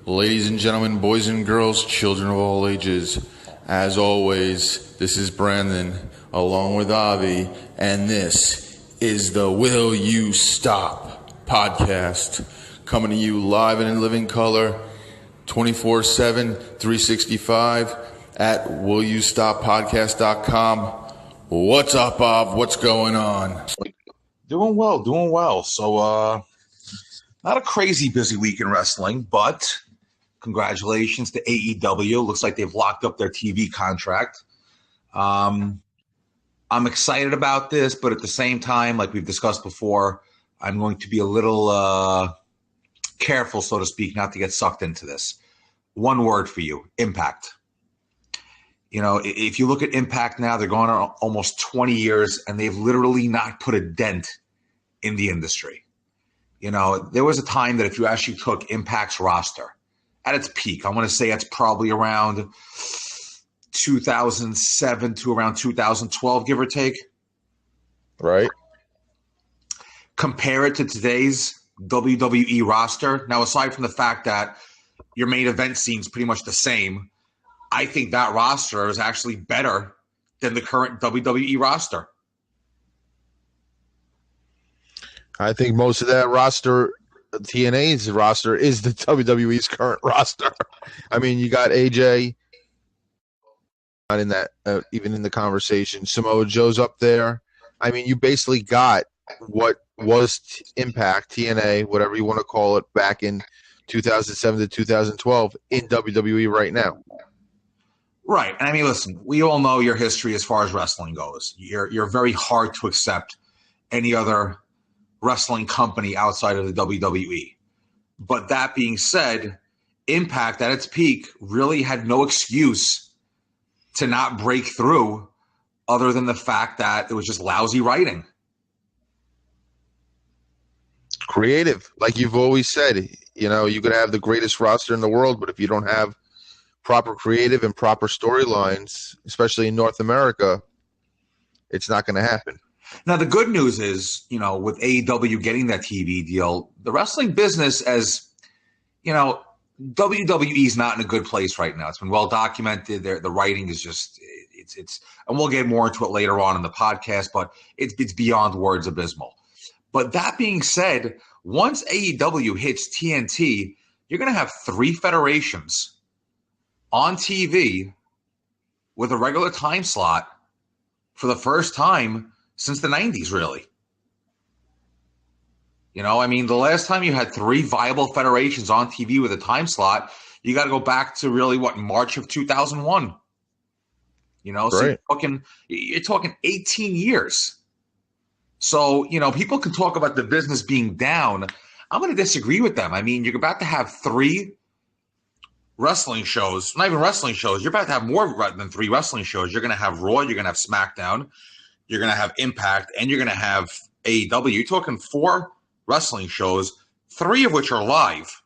Ladies and gentlemen, boys and girls, children of all ages, as always, this is Brandon, along with Avi, and this is the Will You Stop podcast, coming to you live and in living color, 24/7, 365, at willyoustoppodcast.com. What's up, Bob? What's going on? Doing well. So, not a crazy busy week in wrestling, but congratulations to AEW. Looks like they've locked up their TV contract. I'm excited about this, but at the same time, like we've discussed before, I'm going to be a little careful, so to speak, not to get sucked into this. One word for you: Impact. You know, if you look at Impact now, they're going on almost 20 years, and they've literally not put a dent in the industry. You know, there was a time that if you actually took Impact's roster at its peak, I want to say it's probably around 2007 to around 2012, give or take. Right. Compare it to today's WWE roster. Now, aside from the fact that your main event scene's pretty much the same, I think that roster is actually better than the current WWE roster. I think most of that roster, TNA's roster, is the WWE's current roster. I mean, you got AJ not in that, even in the conversation. Samoa Joe's up there. I mean, you basically got what was Impact, TNA, whatever you want to call it, back in 2007 to 2012 in WWE right now. Right. And I mean, listen, we all know your history as far as wrestling goes. You're very hard to accept any other wrestling company outside of the WWE. But that being said, Impact at its peak really had no excuse to not break through other than the fact that it was just lousy writing. Creative. Like you've always said, you know, you could have the greatest roster in the world, but if you don't have proper creative and proper storylines, especially in North America, it's not going to happen. Now, the good news is, you know, with AEW getting that TV deal, the wrestling business, as you know, WWE is not in a good place right now. It's been well documented. The writing is just, it's, and we'll get more into it later on in the podcast, but it's beyond words abysmal. But that being said, once AEW hits TNT, you're going to have 3 federations on TV with a regular time slot for the first time since the 90s, really. You know, I mean, the last time you had 3 viable federations on TV with a time slot, you got to go back to really, March of 2001. You know, right. So you're talking 18 years. So, you know, people can talk about the business being down. I'm going to disagree with them. I mean, you're about to have 3 wrestling shows, not even wrestling shows. You're about to have more than 3 wrestling shows. You're going to have Raw, you're going to have SmackDown, you're going to have Impact, and you're going to have AEW. You're talking 4 wrestling shows, 3 of which are live,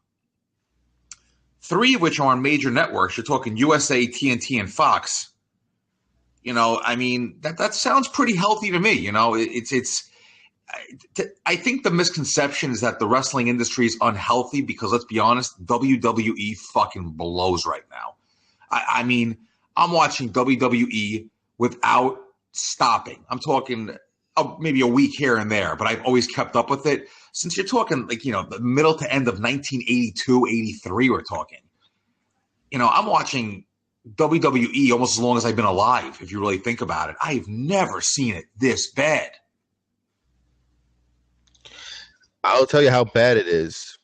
3 of which are on major networks. You're talking USA, TNT, and Fox. You know, I mean, that sounds pretty healthy to me. You know, I think the misconception is that the wrestling industry is unhealthy because, let's be honest, WWE fucking blows right now. I mean, I'm watching WWE without stopping. I'm talking maybe a week here and there, but I've always kept up with it. Since you're talking, like, you know, the middle to end of 1982, 83, we're talking. You know, I'm watching WWE almost as long as I've been alive, if you really think about it. I've never seen it this bad. I'll tell you how bad it is.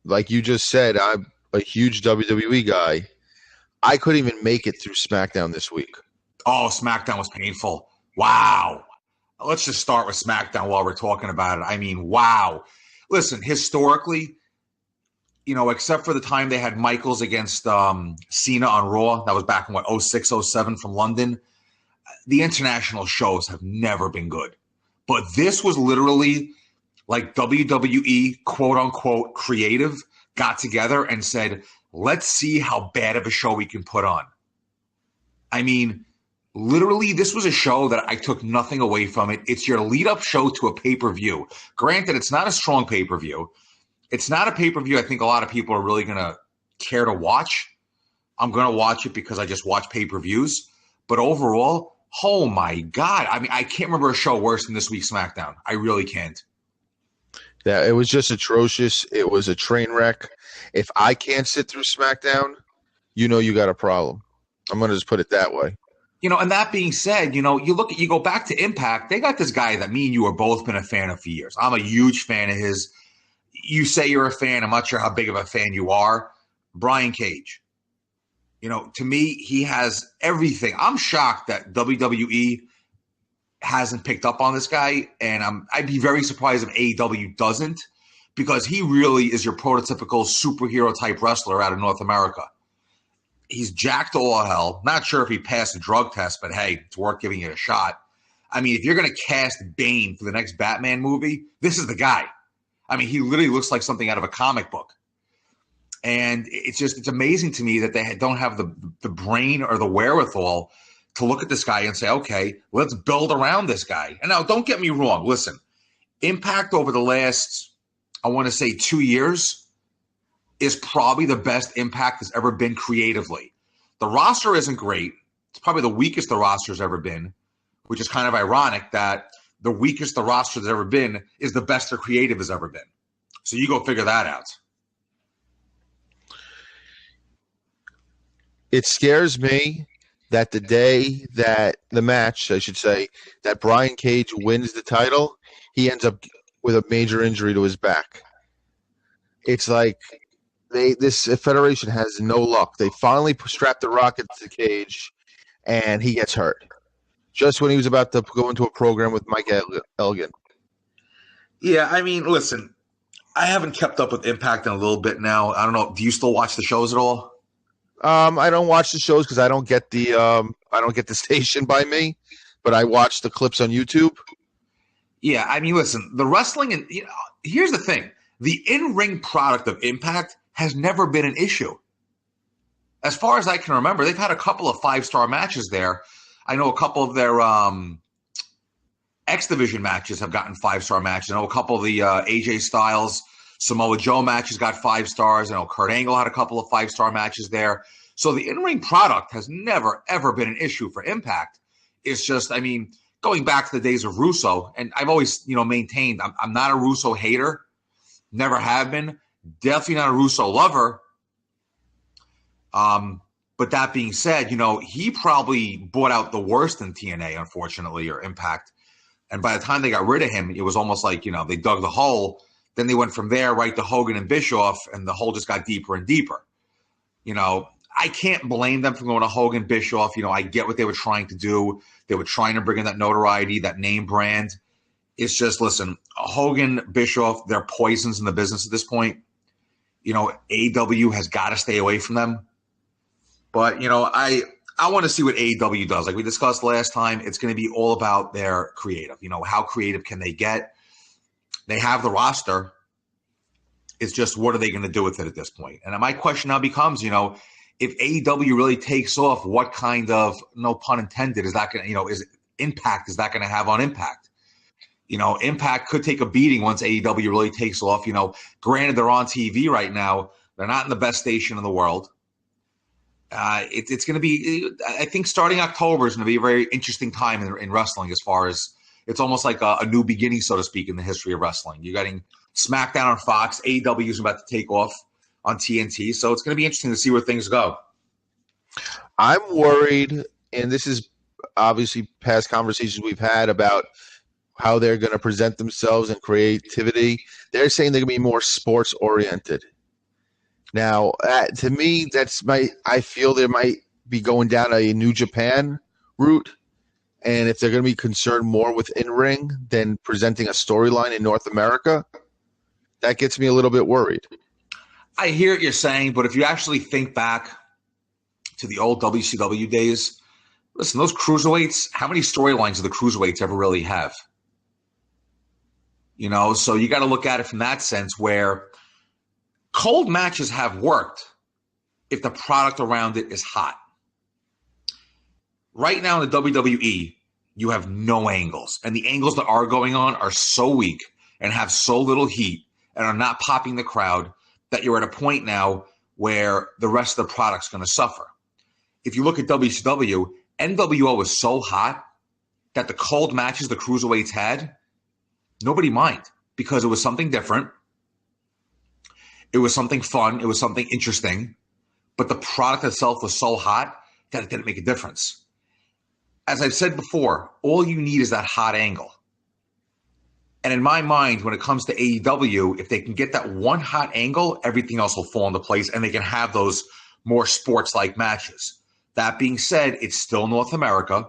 Like you just said, I'm a huge WWE guy. I couldn't even make it through SmackDown this week. Oh, SmackDown was painful. Wow. Let's just start with SmackDown while we're talking about it. I mean, wow. Listen, historically, you know, except for the time they had Michaels against Cena on Raw, that was back in, 06, 07 from London, the international shows have never been good. But this was literally like WWE, quote-unquote, creative, got together and said, let's see how bad of a show we can put on. I mean, literally, this was a show that I took nothing away from it. It's your lead-up show to a pay-per-view. Granted, it's not a strong pay-per-view. It's not a pay-per-view I think a lot of people are really going to care to watch. I'm going to watch it because I just watch pay-per-views. But overall, oh my God. I mean, I can't remember a show worse than this week's SmackDown. I really can't. Yeah, it was just atrocious. It was a train wreck. If I can't sit through SmackDown, you know you got a problem. I'm going to just put it that way. You know, and that being said, you know, you go back to Impact, they got this guy that me and you have both been a fan of for years. I'm a huge fan of his. You say you're a fan. I'm not sure how big of a fan you are. Brian Cage. You know, to me, he has everything. I'm shocked that WWE hasn't picked up on this guy, and I'd be very surprised if AEW doesn't, because he really is your prototypical superhero type wrestler out of North America. He's jacked to all hell. Not sure if he passed a drug test, but hey, it's worth giving it a shot. I mean, if you're going to cast Bane for the next Batman movie, this is the guy. I mean, he literally looks like something out of a comic book. And it's amazing to me that they don't have the brain or the wherewithal to look at this guy and say, okay, let's build around this guy. And now, don't get me wrong. Listen, Impact over the last, I want to say 2 years, is probably the best Impact has ever been creatively. The roster isn't great. It's probably the weakest the roster's ever been, which is kind of ironic that the weakest the roster has ever been is the best their creative has ever been. So you go figure that out. It scares me that the day that the match, I should say, that Brian Cage wins the title, he ends up with a major injury to his back. It's like this federation has no luck. They finally strapped the rocket to Cage, and he gets hurt just when he was about to go into a program with Mike Elgin. Yeah, I mean, listen, I haven't kept up with Impact in a little bit now. I don't know. Do you still watch the shows at all? I don't watch the shows because I don't get the station by me, but I watch the clips on YouTube. Yeah, I mean, listen, the wrestling, and here's the thing: the in-ring product of Impact has never been an issue. As far as I can remember, they've had a couple of 5-star matches there. I know a couple of their X Division matches have gotten 5-star matches. I know a couple of the AJ Styles, Samoa Joe matches got 5 stars. I know Kurt Angle had a couple of 5-star matches there. So the in-ring product has never, ever been an issue for Impact. It's just, I mean, going back to the days of Russo, and I've always, maintained I'm not a Russo hater, never have been, definitely not a Russo lover. But that being said, he probably brought out the worst in TNA, unfortunately, or Impact. And by the time they got rid of him, it was almost like, they dug the hole. Then they went from there right to Hogan and Bischoff, and the hole just got deeper and deeper. I can't blame them for going to Hogan, Bischoff. I get what they were trying to do. They were trying to bring in that notoriety, that name brand. It's just, listen, Hogan, Bischoff, they're poisons in the business at this point. AEW has got to stay away from them. But, I want to see what AEW does. Like we discussed last time, it's going to be all about their creative. How creative can they get? They have the roster. It's just, what are they going to do with it at this point? And my question now becomes, if AEW really takes off, what kind of, no pun intended, is that going to, impact is that going to have on Impact? Impact could take a beating once AEW really takes off. Granted, they're on TV right now. They're not in the best station in the world. It's going to be, I think starting October is going to be a very interesting time in wrestling, as far as it's almost like a new beginning, so to speak, in the history of wrestling. You're getting SmackDown on Fox. AEW is about to take off on TNT. So it's going to be interesting to see where things go. I'm worried, and this is obviously past conversations we've had about how they're going to present themselves and creativity. They're saying they're going to be more sports oriented. Now, to me, I feel they might be going down a New Japan route. And if they're going to be concerned more with in-ring than presenting a storyline in North America, that gets me a little bit worried. I hear what you're saying, but if you actually think back to the old WCW days, listen, those cruiserweights, how many storylines do the cruiserweights ever really have? So you got to look at it from that sense, where cold matches have worked if the product around it is hot. Right now in the WWE, you have no angles. And the angles that are going on are so weak and have so little heat and are not popping the crowd that you're at a point now where the rest of the product's going to suffer. If you look at WCW, NWO was so hot that the cold matches the cruiserweights had, nobody minded because it was something different. It was something fun. It was something interesting. But the product itself was so hot that it didn't make a difference. As I've said before, all you need is that hot angle. And in my mind, when it comes to AEW, if they can get that one hot angle, everything else will fall into place and they can have those more sports-like matches. That being said, it's still North America.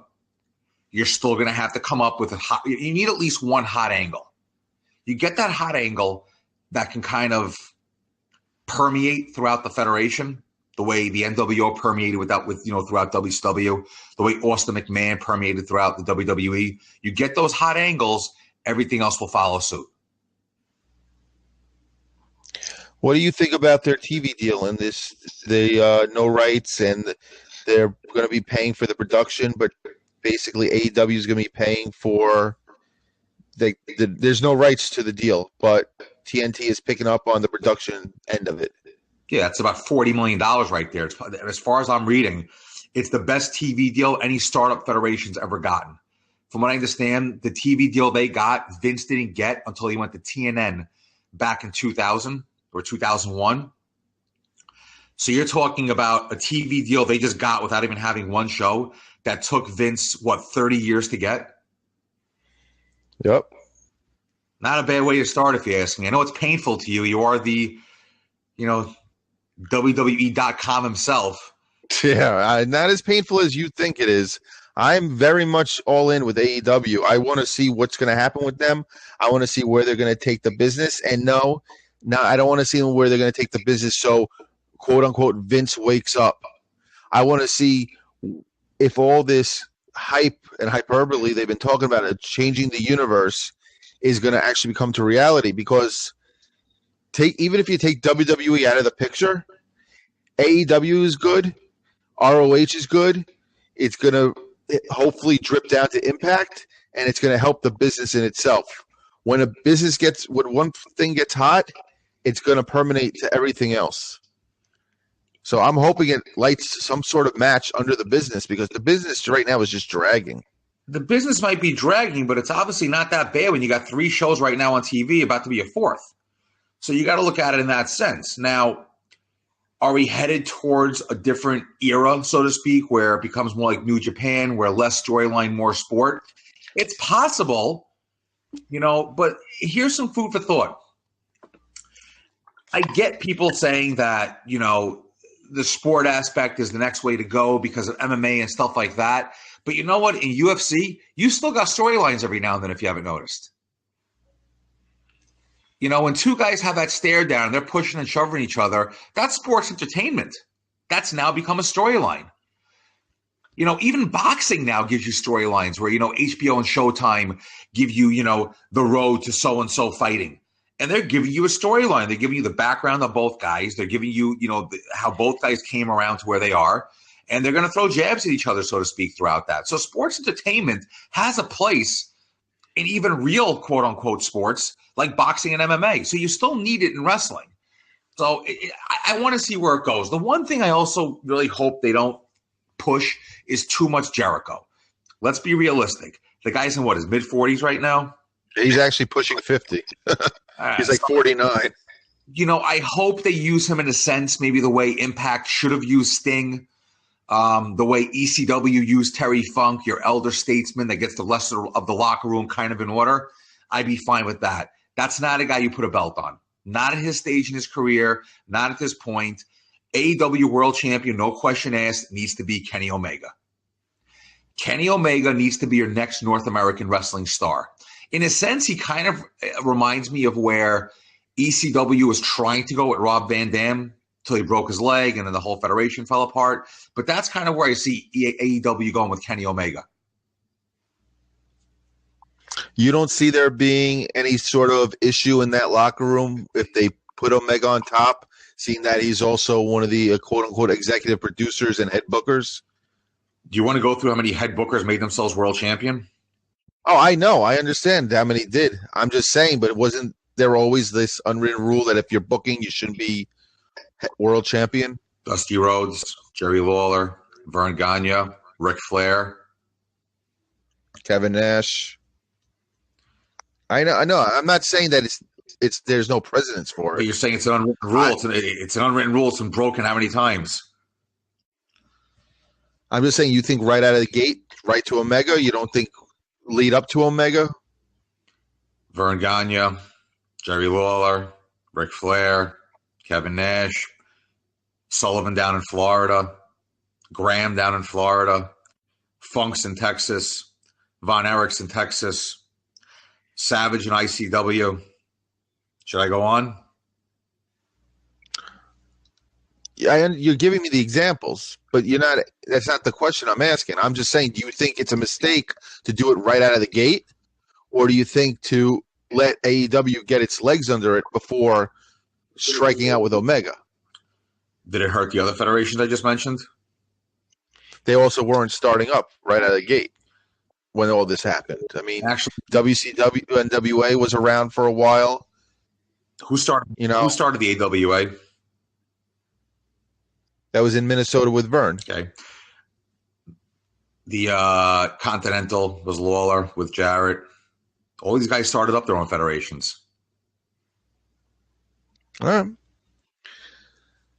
You're still going to have to come up with a hot – you need at least one hot angle. You get that hot angle that can kind of permeate throughout the federation, the way the NWO permeated throughout WCW, the way Austin McMahon permeated throughout the WWE. You get those hot angles, everything else will follow suit. What do you think about their TV deal and this? The no rights, and they're going to be paying for the production, but basically AEW is going to be paying for there's no rights to the deal, but TNT is picking up on the production end of it. Yeah, it's about $40 million right there. As far as I'm reading, it's the best TV deal any startup federation's ever gotten. From what I understand, the TV deal they got, Vince didn't get until he went to TNN back in 2000 or 2001. So you're talking about a TV deal they just got without even having one show that took Vince, 30 years to get? Yep. Not a bad way to start, if you ask me. I know it's painful to you. You are the, WWE.com himself. Yeah, not as painful as you think it is. I'm very much all in with AEW. I want to see what's going to happen with them. I want to see where they're going to take the business. And no, I don't want to see where they're going to take the business so, quote unquote, Vince wakes up. I want to see if all this hype and hyperbole they've been talking about it, changing the universe, is going to actually come to reality. Because even if you take WWE out of the picture, AEW is good, ROH is good. It's going to hopefully drip down to Impact, and it's going to help the business in itself. When one thing gets hot, it's going to permeate to everything else. So I'm hoping it lights some sort of match under the business, because the business right now is just dragging. The business might be dragging, but it's obviously not that bad when you got 3 shows right now on TV, about to be a 4th. So you got to look at it in that sense. Now, are we headed towards a different era, so to speak, where it becomes more like New Japan, where less storyline, more sport? It's possible, but here's some food for thought. I get people saying that, the sport aspect is the next way to go because of MMA and stuff like that. But you know what? In UFC, you still got storylines every now and then, if you haven't noticed. When 2 guys have that stare down and they're pushing and shoving each other, that's sports entertainment. That's now become a storyline. Even boxing now gives you storylines where, HBO and Showtime give you, the road to so-and-so fighting. And they're giving you a storyline. They're giving you the background of both guys. They're giving you, how both guys came around to where they are. And they're going to throw jabs at each other, so to speak, throughout that. So sports entertainment has a place in even real, quote-unquote, sports like boxing and MMA. So you still need it in wrestling. So I want to see where it goes. The one thing I also really hope they don't push is too much Jericho. Let's be realistic. The guy's in his mid-40s right now? He's actually pushing 50. He's like 49. I hope they use him in a sense, maybe the way Impact should have used Sting, the way ECW used Terry Funk, your elder statesman that gets the lesser of the locker room kind of in order. I'd be fine with that. That's not a guy you put a belt on. Not at his stage in his career, not at this point. AEW World Champion, no question asked, needs to be Kenny Omega. Kenny Omega needs to be your next North American wrestling star. In a sense, he kind of reminds me of where ECW was trying to go with Rob Van Dam until he broke his leg and then the whole federation fell apart. But that's kind of where I see AEW going with Kenny Omega. You don't see there being any sort of issue in that locker room if they put Omega on top, seeing that he's also one of the quote-unquote executive producers and head bookers? Do you want to go through how many head bookers made themselves world champion? Oh, I know. I understand how many did. I'm just saying, but wasn't there always this unwritten rule that if you're booking, you shouldn't be world champion? Dusty Rhodes, Jerry Lawler, Vern Gagne, Ric Flair, Kevin Nash. I know. I'm not saying that it's there's no precedence for but it. you're saying it's an unwritten rule. It's an unwritten rule. It's been broken how many times? I'm just saying you think right out of the gate, right to Omega. You don't think lead up to Omega? Vern Gagne, Jerry Lawler, Ric Flair, Kevin Nash, Sullivan down in Florida, Graham down in Florida, Funks in Texas, Von Erichs in Texas, Savage in ICW. Should I go on? Yeah, you're giving me the examples, but you're not. That's not the question I'm asking. I'm just saying, do you think it's a mistake to do it right out of the gate, or do you think to let AEW get its legs under it before striking out with Omega? Did it hurt the other federations I just mentioned? They also weren't starting up right out of the gate when all this happened. I mean, Actually, WCW, NWA was around for a while. who started? Who started the AWA? That was in Minnesota with Vern. Okay. The Continental was Lawler with Jarrett. All these guys started up their own federations. All right.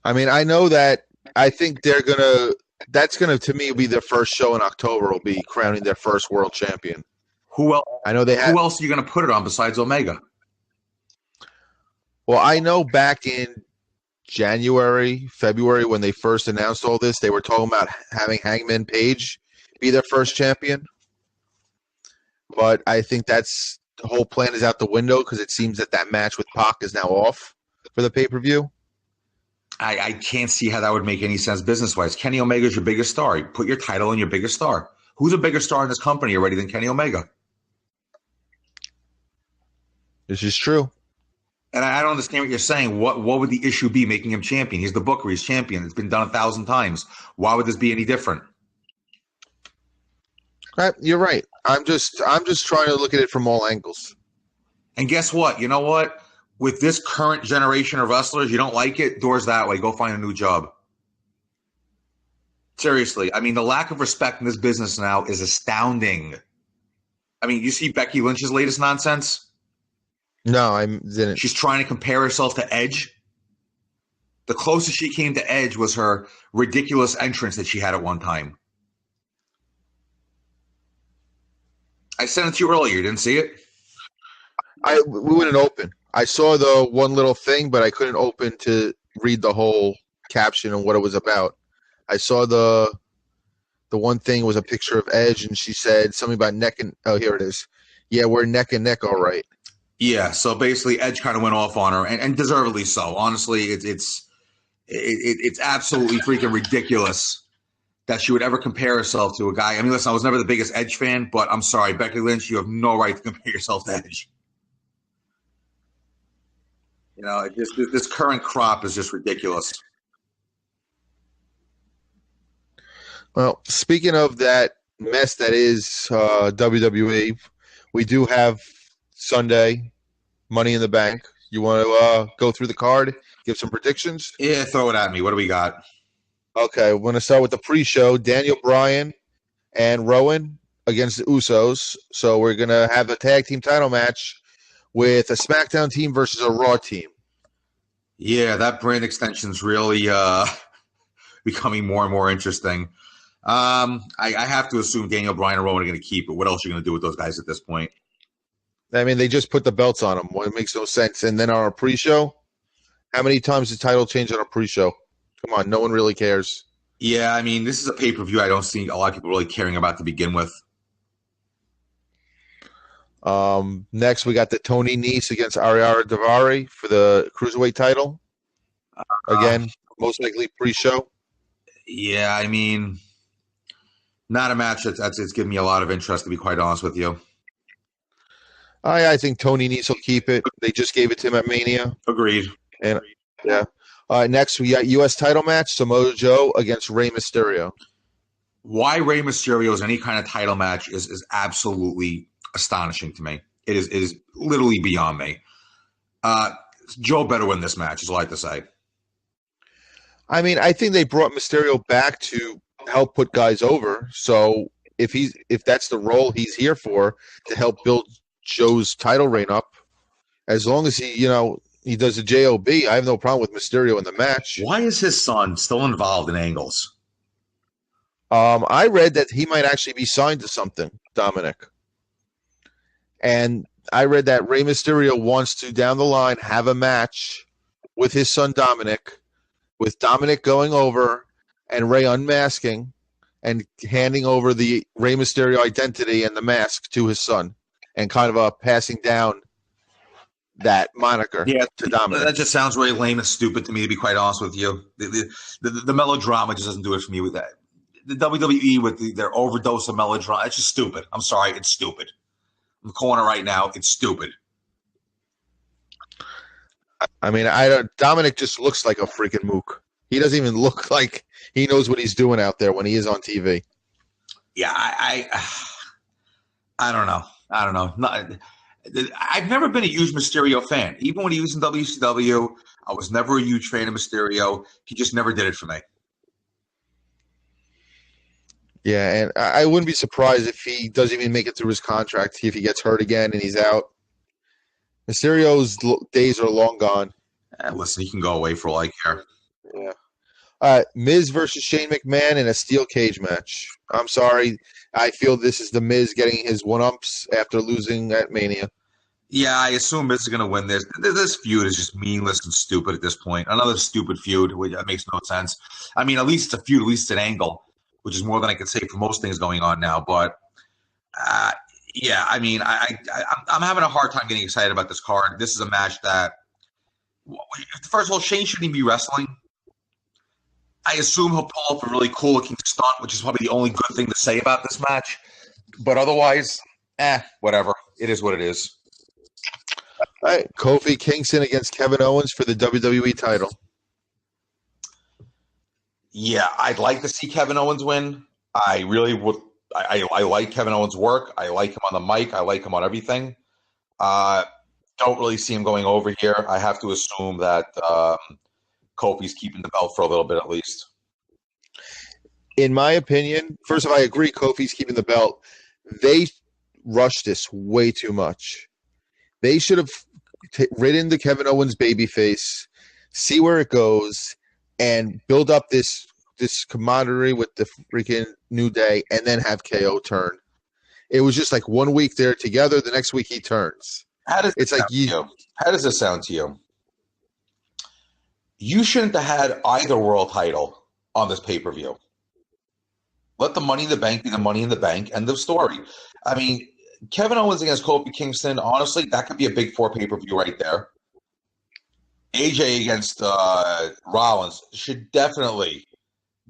I mean, I know that. I think they're gonna. That's gonna, to me, be their first show in October. Will be crowning their first world champion. Who else? I know they have. Who else are you going to put it on besides Omega? Well, I know back in January, February, when they first announced all this, they were talking about having Hangman Page be their first champion. But I think that's the whole plan is out the window because it seems that match with Pac is now off for the pay-per-view. I can't see how that would make any sense business-wise. Kenny Omega's your biggest star. You put your title on your biggest star. Who's a bigger star in this company already than Kenny Omega? This is true. And I don't understand what you're saying. What would the issue be making him champion? He's the booker. He's champion. It's been done 1,000 times. Why would this be any different? You're right. I'm just trying to look at it from all angles. And guess what? You know what? With this current generation of wrestlers, you don't like it, doors that way. Go find a new job. Seriously. I mean, the lack of respect in this business now is astounding. I mean, you see Becky Lynch's latest nonsense? No, I didn't. She's trying to compare herself to Edge. The closest she came to Edge was her ridiculous entrance that she had at one time. I sent it to you earlier. You didn't see it? We wouldn't open. I saw the one little thing, but I couldn't open to read the whole caption and what it was about. I saw the one thing was a picture of Edge, and she said something about neck and – oh, here it is. Yeah, we're neck and neck all right. Yeah, so basically Edge kind of went off on her, and deservedly so. Honestly, it's absolutely freaking ridiculous that she would ever compare herself to a guy. I mean, listen, I was never the biggest Edge fan, but I'm sorry, Becky Lynch, you have no right to compare yourself to Edge. You know, this current crop is just ridiculous. Well, speaking of that mess that is WWE, we do have Sunday Money in the Bank. You want to go through the card, give some predictions? Yeah, throw it at me. What do we got? Okay, we're going to start with the pre-show. Daniel Bryan and Rowan against the Usos. So we're going to have a tag team title match with a SmackDown team versus a Raw team. Yeah, that brand extension is really becoming more and more interesting. I have to assume Daniel Bryan and Rowan are going to keep it. What else are you going to do with those guys at this point? I mean, they just put the belts on them. Well, it makes no sense. And then on a pre-show, how many times did the title change on a pre-show? Come on, no one really cares. Yeah, I mean, this is a pay-per-view I don't see a lot of people really caring about to begin with. Next, we got the Tony Nese against Ariara Daivari for the Cruiserweight title. Again, most likely pre-show. Yeah, I mean, not a match that's giving me a lot of interest, to be quite honest with you. I think Tony Nese will keep it. They just gave it to him at Mania. Agreed. And yeah. Next, we got U.S. title match, Samoa Joe against Rey Mysterio. Why Rey Mysterio is any kind of title match is absolutely astonishing to me. It is literally beyond me. Joe better win this match, is all I have to say. I mean, I think they brought Mysterio back to help put guys over. So if that's the role he's here for, to help build Joe's title reign up, as long as he does the job, I have no problem with Mysterio in the match. Why is his son still involved in angles? I read that he might actually be signed to something, Dominic. And I read that Rey Mysterio wants to, down the line, have a match with his son Dominic, with Dominic going over and Rey unmasking and handing over the Rey Mysterio identity and the mask to his son, and kind of passing down that moniker to Dominic. That just sounds really lame and stupid to me, to be quite honest with you. The melodrama just doesn't do it for me with that. The WWE with their overdose of melodrama, it's just stupid. I'm sorry, it's stupid. I'm calling it right now. It's stupid. I mean, Dominic just looks like a freaking mook. He doesn't even look like he knows what he's doing out there when he is on TV. Yeah, I don't know. I don't know. I've never been a huge Mysterio fan. Even when he was in WCW, I was never a huge fan of Mysterio. He just never did it for me. Yeah, and I wouldn't be surprised if he doesn't even make it through his contract, if he gets hurt again and he's out. Mysterio's days are long gone. Listen, he can go away for all I care. Yeah. Miz versus Shane McMahon in a steel cage match. I'm sorry. I feel this is the Miz getting his one-ups after losing at Mania. Yeah, I assume Miz is going to win this. This feud is just meaningless and stupid at this point. Another stupid feud, which makes no sense. I mean, at least it's a feud, at least it's an angle, which is more than I could say for most things going on now. But, yeah, I mean, I'm having a hard time getting excited about this card. This is a match that, first of all, Shane shouldn't even be wrestling. I assume he'll pull off a really cool-looking stunt, which is probably the only good thing to say about this match. But otherwise, whatever. It is what it is. All right, Kofi Kingston against Kevin Owens for the WWE title. Yeah, I'd like to see Kevin Owens win. I really would. I like Kevin Owens' work. I like him on the mic. I like him on everything. Don't really see him going over here. I have to assume that Kofi's keeping the belt for a little bit at least. In my opinion, first of all, I agree Kofi's keeping the belt. They rushed this way too much. They should have ridden the Kevin Owens babyface, see where it goes, and build up this camaraderie with the freaking New Day, and then have KO turn. It was just like 1 week they're together, the next week he turns. How does this sound to you? You shouldn't have had either world title on this pay-per-view. Let the Money in the Bank be the Money in the Bank, end of story. I mean, Kevin Owens against Kofi Kingston, honestly, that could be a big 4 pay-per-view right there. AJ against Rollins should definitely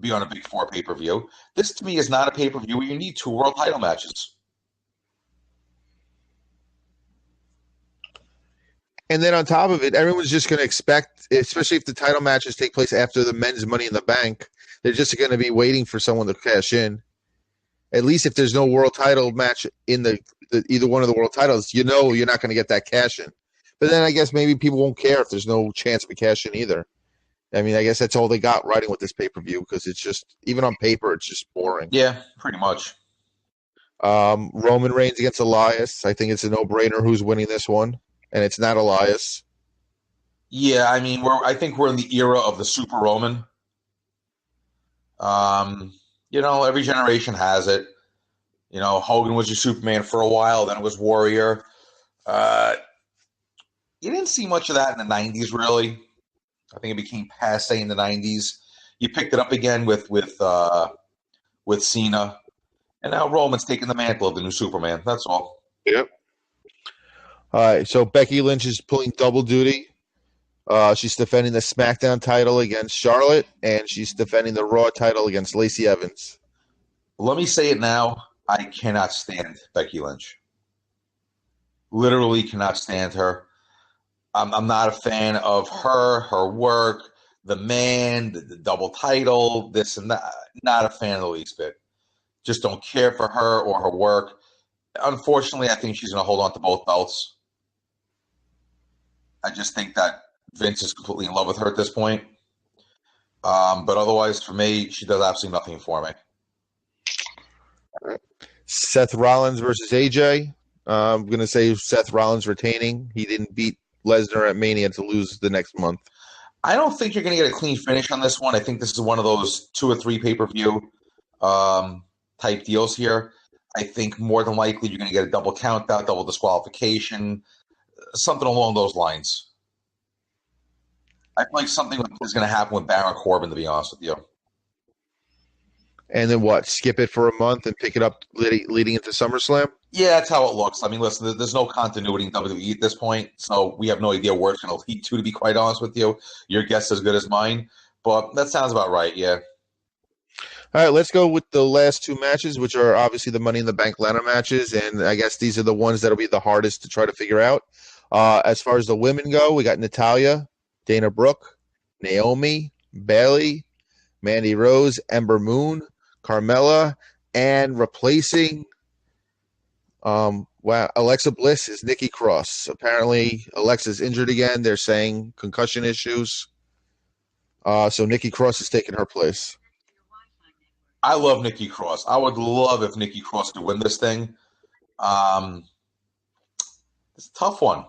be on a big 4 pay-per-view. This, to me, is not a pay-per-view where you need 2 world title matches. And then on top of it, everyone's just going to expect, especially if the title matches take place after the men's Money in the Bank, they're just going to be waiting for someone to cash in. At least if there's no world title match in the either one of the world titles, you're not going to get that cash in. But then I guess maybe people won't care if there's no chance of a cash in either. I mean, I guess that's all they got riding with this pay-per-view, because it's just, even on paper, it's just boring. Yeah, pretty much. Roman Reigns against Elias. I think it's a no-brainer who's winning this one, and it's not Elias. Yeah, I mean, I think we're in the era of the Super Roman. Every generation has it. Hogan was your Superman for a while, then it was Warrior. You didn't see much of that in the 90s, really. I think it became passe in the 90s. You picked it up again with Cena. And now Roman's taking the mantle of the new Superman. That's all. Yep. All right, so Becky Lynch is pulling double duty. She's defending the SmackDown title against Charlotte, and she's defending the Raw title against Lacey Evans. Let me say it now. I cannot stand Becky Lynch. Literally cannot stand her. I'm not a fan of her work, the man, the double title, this and that. Not a fan of the least bit. Just don't care for her or her work. Unfortunately, I think she's going to hold on to both belts. I just think that Vince is completely in love with her at this point. But otherwise, for me, she does absolutely nothing for me. Seth Rollins versus AJ. I'm going to say Seth Rollins retaining. He didn't beat Lesnar at Mania to lose the next month. I don't think you're going to get a clean finish on this one. I think this is one of those 2 or 3 pay-per-view type deals here. I think more than likely you're going to get a double count out, double disqualification, something along those lines. I feel like something is going to happen with Baron Corbin, to be honest with you. And then what? Skip it for a month and pick it up leading into SummerSlam? Yeah, that's how it looks. I mean, listen, there's no continuity in WWE at this point, so we have no idea where it's going to lead to be quite honest with you. Your guess is as good as mine, but that sounds about right, yeah. All right, let's go with the last 2 matches, which are obviously the Money in the Bank ladder matches, and I guess these are the ones that'll be the hardest to try to figure out. As far as the women go, we got Natalya, Dana Brooke, Naomi, Bayley, Mandy Rose, Ember Moon, Carmella, and replacing Alexa Bliss is Nikki Cross. Apparently, Alexa's injured again. They're saying concussion issues. So Nikki Cross is taking her place. I love Nikki Cross. I would love if Nikki Cross could win this thing. It's a tough one.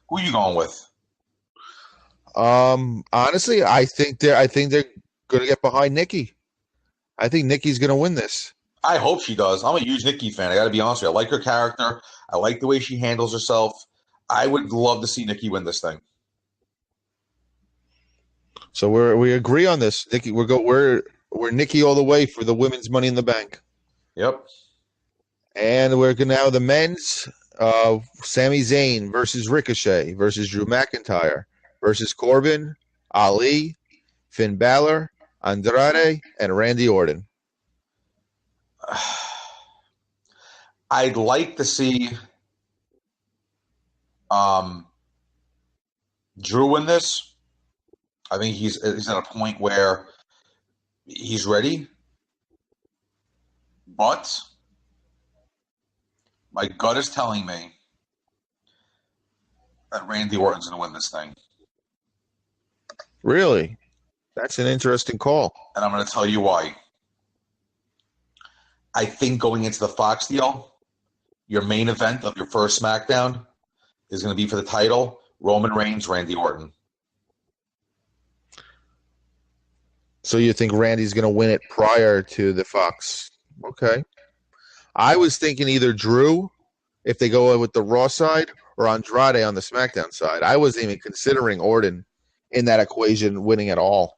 Who are you going with? Honestly, I think they're going to get behind Nikki. I think Nikki's going to win this. I hope she does. I'm a huge Nikki fan. I got to be honest with you. I like her character. I like the way she handles herself. I would love to see Nikki win this thing. So we agree on this. Nikki, we're Nikki all the way for the women's Money in the Bank. Yep. And we're going to have the men's Sami Zayn versus Ricochet versus Drew McIntyre versus Corbin, Ali, Finn Balor, Andrade, and Randy Orton. I'd like to see Drew win this. I think he's at a point where he's ready. But my gut is telling me that Randy Orton's going to win this thing. Really? That's an interesting call. And I'm going to tell you why. I think going into the Fox deal, your main event of your first SmackDown is going to be for the title, Roman Reigns, Randy Orton. So you think Randy's going to win it prior to the Fox? Okay. I was thinking either Drew, if they go with the Raw side, or Andrade on the SmackDown side. I wasn't even considering Orton in that equation winning at all.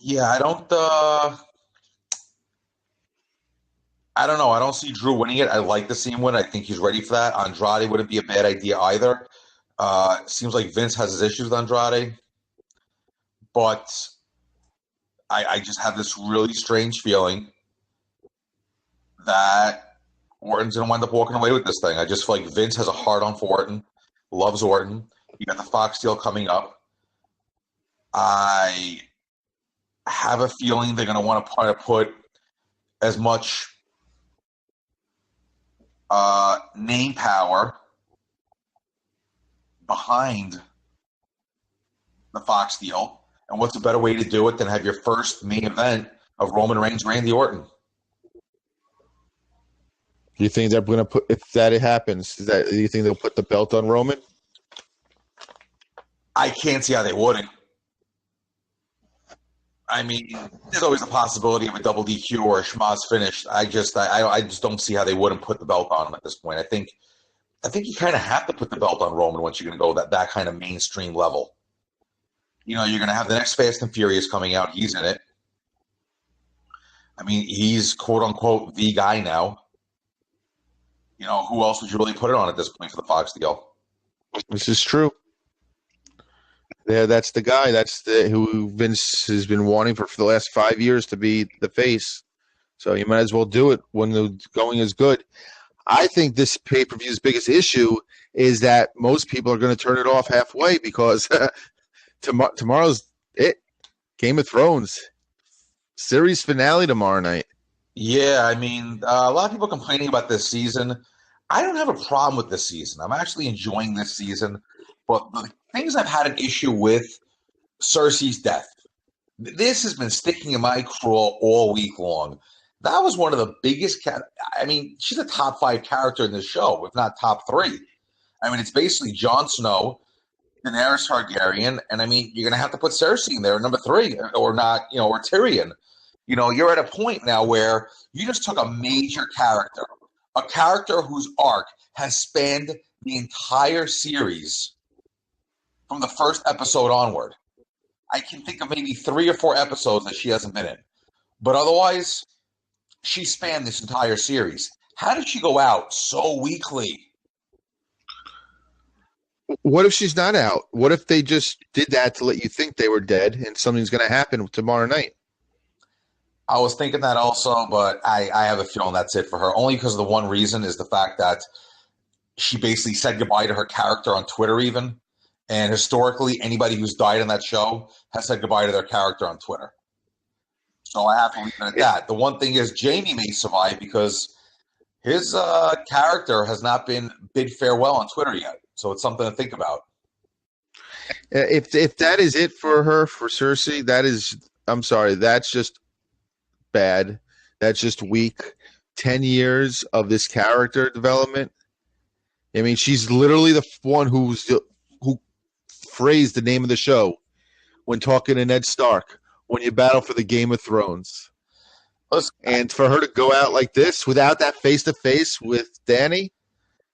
Yeah, I don't know. I don't see Drew winning it. I'd like to see him win. I think he's ready for that. Andrade wouldn't be a bad idea either. Seems like Vince has his issues with Andrade. But I just have this really strange feeling that Orton's going to wind up walking away with this thing. I just feel like Vince has a hard-on for Orton, loves Orton. You got the Fox deal coming up. I have a feeling they're going to want to try to put as much name power behind the Fox deal. And what's a better way to do it than have your first main event of Roman Reigns, Randy Orton? Do you think they're going to put, if that happens, do you think they'll put the belt on Roman? I can't see how they wouldn't. I mean, there's always a possibility of a double DQ or a schmoz finish. I just don't see how they wouldn't put the belt on him at this point. I think you kind of have to put the belt on Roman once you're going to go that kind of mainstream level. You know, you're going to have the next Fast and Furious coming out. He's in it. I mean, he's quote-unquote the guy now. You know, who else would you really put it on at this point for the Fox deal? This is true. Yeah, that's the guy. That's who Vince has been wanting for the last 5 years to be the face. So you might as well do it when the going is good. I think this pay-per-view's biggest issue is that most people are going to turn it off halfway because tomorrow's it. Game of Thrones series finale tomorrow night. Yeah, I mean, a lot of people complaining about this season. I don't have a problem with this season. I'm actually enjoying this season. But the things I've had an issue with, Cersei's death. This has been sticking in my craw all week long. That was one of the biggest. I mean, she's a top 5 character in this show, if not top 3. I mean, it's basically Jon Snow, Daenerys Targaryen, and I mean, you're going to have to put Cersei in there, number 3, or not, or Tyrion. You're at a point now where you just took a major character, a character whose arc has spanned the entire series from the first episode onward. I can think of maybe 3 or 4 episodes that she hasn't been in. But otherwise, she spanned this entire series. How did she go out so weakly? What if she's not out? What if they just did that to let you think they were dead and something's going to happen tomorrow night? I was thinking that also, but I have a feeling that's it for her. Only because of the one reason is the fact that she basically said goodbye to her character on Twitter even. And historically, anybody who's died in that show has said goodbye to their character on Twitter. So I have to leave it at that. The one thing is Jamie may survive because his character has not been bid farewell on Twitter yet. So it's something to think about. If that is it for her, for Cersei, I'm sorry, that's just bad. That's just weak. 10 years of this character development. I mean, she's literally the one who phrased the name of the show when talking to Ned Stark, when you battle for the Game of Thrones. And for her to go out like this without that face-to-face with Dany,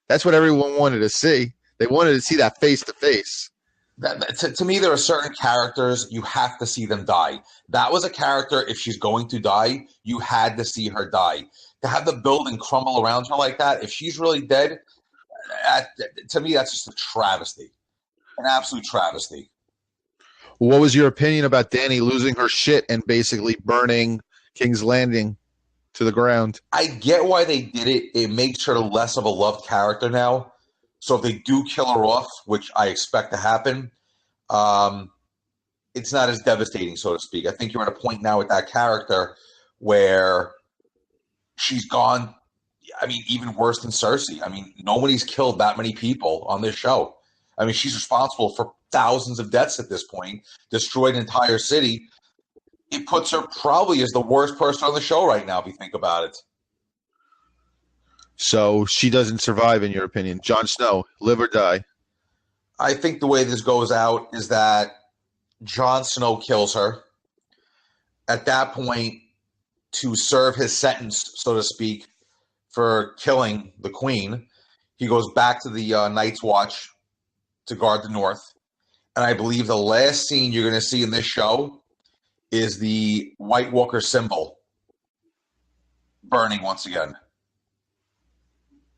that's what everyone wanted to see. They wanted to see that face-to-face. To me, there are certain characters you have to see them die. That was a character, if she's going to die, you had to see her die. To have the building crumble around her like that, if she's really dead, to me, that's just a travesty. An absolute travesty. What was your opinion about Dany losing her shit and basically burning King's Landing to the ground? I get why they did it. It makes her less of a loved character now. So if they do kill her off, which I expect to happen, it's not as devastating, so to speak. I think you're at a point now with that character where she's gone, I mean, even worse than Cersei. I mean, nobody's killed that many people on this show. I mean, she's responsible for thousands of deaths at this point, destroyed an entire city. It puts her probably as the worst person on the show right now, if you think about it. So she doesn't survive, in your opinion. Jon Snow, live or die? I think the way this goes out is that Jon Snow kills her. At that point, to serve his sentence, so to speak, for killing the queen, he goes back to the Night's Watch to guard the North. And I believe the last scene you're going to see in this show is the White Walker symbol burning once again.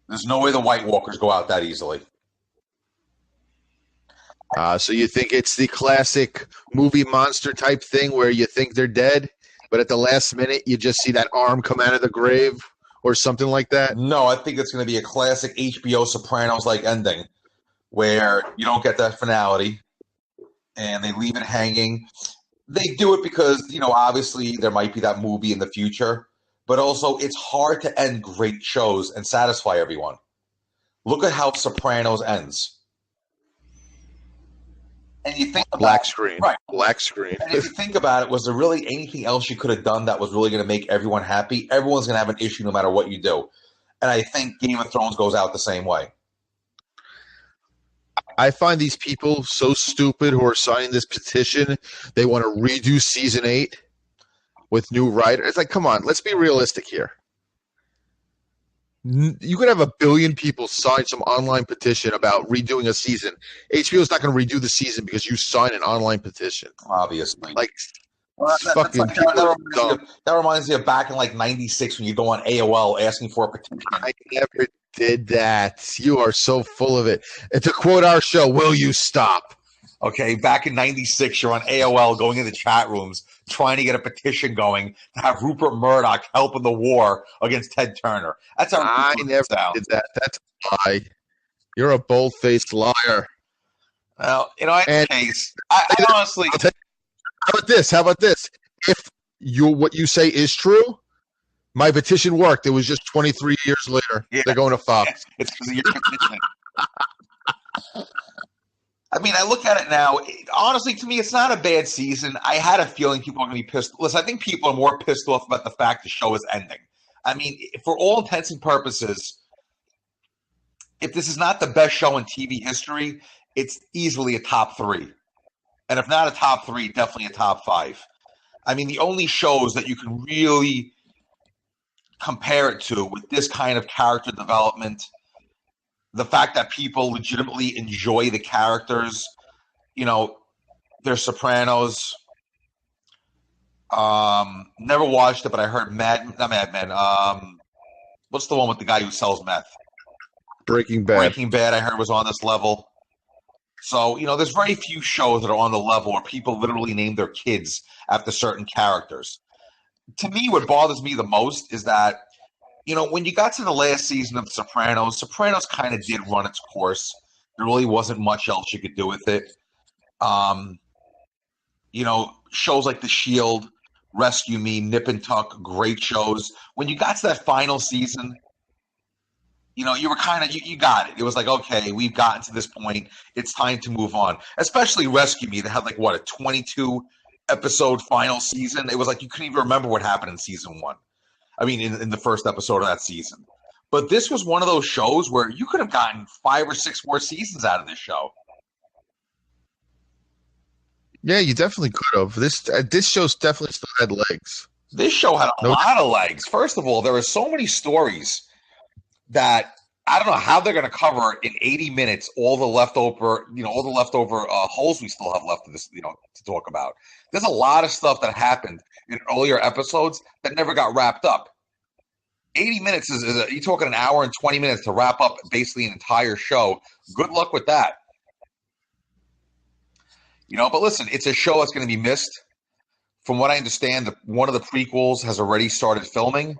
There's no way the White Walkers go out that easily. So you think it's the classic movie monster type thing where you think they're dead, but at the last minute you just see that arm come out of the grave or something like that? No, I think it's going to be a classic HBO Sopranos-like ending where you don't get that finality and they leave it hanging. They do it because, obviously there might be that movie in the future, but also it's hard to end great shows and satisfy everyone. Look at how Sopranos ends. And you think about black screen. Right. Black screen. And if you think about it, was there really anything else you could have done that was really going to make everyone happy? Everyone's going to have an issue no matter what you do. And I think Game of Thrones goes out the same way. I find these people so stupid who are signing this petition. They want to redo season 8 with new writers. It's like, come on, let's be realistic here. You could have 1 billion people sign some online petition about redoing a season. HBO is not going to redo the season because you sign an online petition. Obviously. Like, that reminds me of back in like 96 when you go on AOL asking for a petition. I never did that. You are so full of it. And to quote our show, will you stop? Okay, back in 96, you're on AOL going in the chat rooms trying to get a petition going to have Rupert Murdoch help in the war against Ted Turner. That's how I never did that. That's a lie. You're a bold-faced liar. Well, in any case, I honestly... How about this? If what you say is true, My petition worked. It was just 23 years later. Yeah. They're going to Fox. It's because of your petitioning. I mean, I look at it now. Honestly, to me, it's not a bad season. I had a feeling people are going to be pissed. Listen, I think people are more pissed off about the fact the show is ending. I mean, for all intents and purposes, if this is not the best show in TV history, it's easily a top 3. And if not a top 3, definitely a top 5. I mean, the only shows that you can really compare it to with this kind of character development, the fact that people legitimately enjoy the characters, you know, they're Sopranos. Never watched it, but I heard not Mad Men. What's the one with the guy who sells meth? Breaking Bad. Breaking Bad, I heard, was on this level. So, you know, there's very few shows that are on the level where people literally name their kids after certain characters. To me, what bothers me the most is that, you know, when you got to the last season of Sopranos kind of did run its course. There really wasn't much else you could do with it. You know, shows like The Shield, Rescue Me, Nip and Tuck, great shows. When you got to that final season, you know, you were kind of, you got it. It was like, okay, we've gotten to this point. It's time to move on. Especially Rescue Me, that had like, what, a 22-episode final season? It was like you couldn't even remember what happened in season 1. I mean, in the first episode of that season. But this was one of those shows where you could have gotten 5 or 6 more seasons out of this show. Yeah, you definitely could have. This show's definitely still had legs. This show had a lot of legs. First of all, there are so many stories that I don't know how they're going to cover in 80 minutes all the leftover holes we still have left of this, you know, to talk about. There's a lot of stuff that happened in earlier episodes that never got wrapped up. 80 minutes you're talking an hour and 20 minutes to wrap up basically an entire show. Good luck with that. You know, but listen, it's a show that's going to be missed. From what I understand, one of the prequels has already started filming.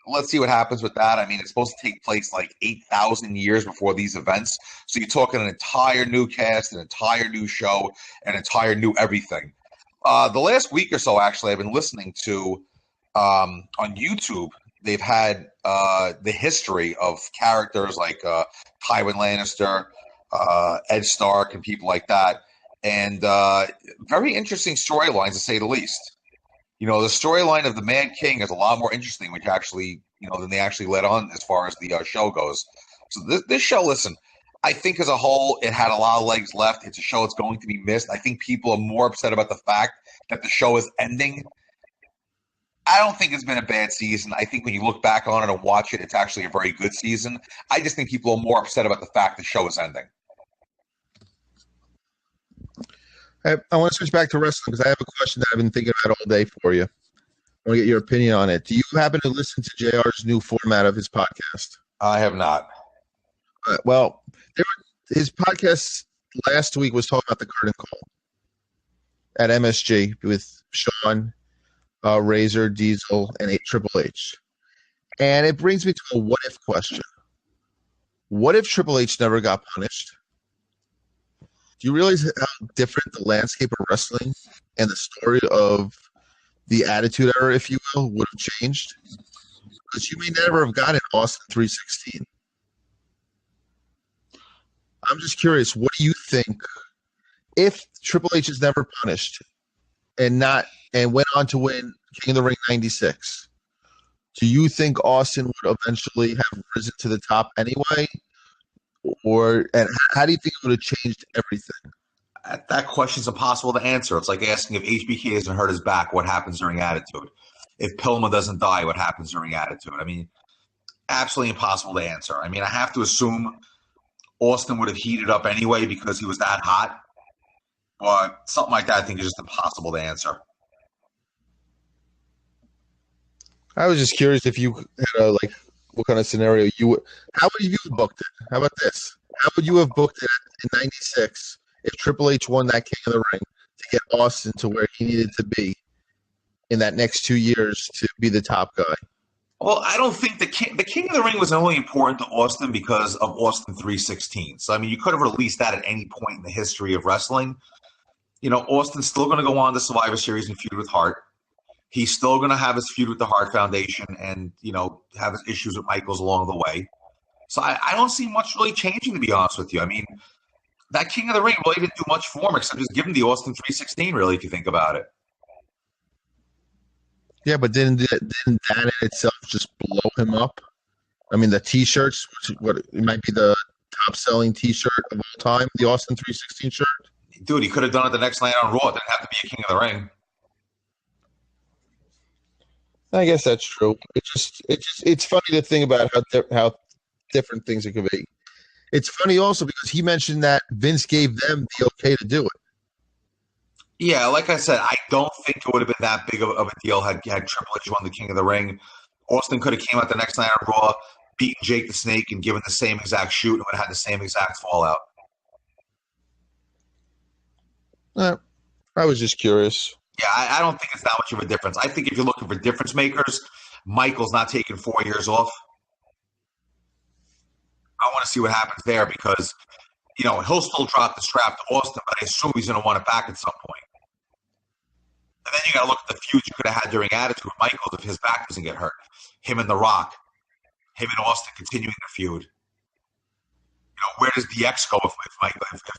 Let's see what happens with that. I mean, it's supposed to take place like 8,000 years before these events. So you're talking an entire new cast, an entire new show, an entire new everything. The last week or so, actually, I've been listening to on YouTube. They've had the history of characters like Tywin Lannister, Ed Stark, and people like that. And very interesting storylines, to say the least. You know, the storyline of the Mad King is a lot more interesting, which actually, you know, than they actually let on as far as the show goes. So this show, listen, I think as a whole, it had a lot of legs left. It's a show that's going to be missed. I think people are more upset about the fact that the show is ending. I don't think it's been a bad season. I think when you look back on it and watch it, it's actually a very good season. I just think people are more upset about the fact the show is ending. I want to switch back to wrestling because I have a question that I've been thinking about all day for you. I want to get your opinion on it. Do you happen to listen to JR's new format of his podcast? I have not. Well, his podcast last week was talking about the curtain call at MSG with Sean, Razor, Diesel, and Triple H. And it brings me to a what-if question. What if Triple H never got punished? Do you realize how different the landscape of wrestling and the story of the Attitude Era, if you will, would have changed? Because you may never have gotten Austin 316. I'm just curious, what do you think if Triple H is never punished and went on to win King of the Ring 96? Do you think Austin would eventually have risen to the top anyway? And how do you think it would have changed everything? That question's impossible to answer. It's like asking if HBK doesn't hurt his back, what happens during Attitude? If Pillman doesn't die, what happens during Attitude? I mean, absolutely impossible to answer. I mean, I have to assume Austin would have heated up anyway because he was that hot. But something like that, I think, is just impossible to answer. I was just curious if you had what kind of scenario how would you have booked it? How about this? How would you have booked it in 96 if Triple H won that King of the Ring to get Austin to where he needed to be in that next 2 years to be the top guy? Well, I don't think the King of the Ring was only important to Austin because of Austin 316. So, I mean, you could have released that at any point in the history of wrestling. You know, Austin's still going to go on to Survivor Series and feud with Hart. He's still going to have his feud with the Hart Foundation and, have his issues with Michaels along the way. So I don't see much really changing, to be honest with you. I mean, that King of the Ring will even do much for him except just give him the Austin 316, really, if you think about it. Yeah, but didn't that in itself just blow him up? I mean, the T-shirts, it might be the top-selling T-shirt of all time, the Austin 316 shirt. Dude, he could have done it the next night on Raw. It didn't have to be a King of the Ring. I guess that's true. It's funny to think about how different things it could be. It's funny also because he mentioned that Vince gave them the okay to do it. Yeah, like I said, I don't think it would have been that big of a deal had Triple H won the King of the Ring. Austin could have came out the next night on Raw, beaten Jake the Snake, and given the same exact shoot, and would have had the same exact fallout. I was just curious. Yeah, I don't think it's that much of a difference. I think if you're looking for difference makers, Michael's not taking 4 years off. I want to see what happens there because, he'll still drop the strap to Austin, but I assume he's going to want it back at some point. And then you got to look at the feud you could have had during Attitude with Michaels if his back doesn't get hurt. Him and The Rock. Him and Austin continuing the feud. Where does DX go if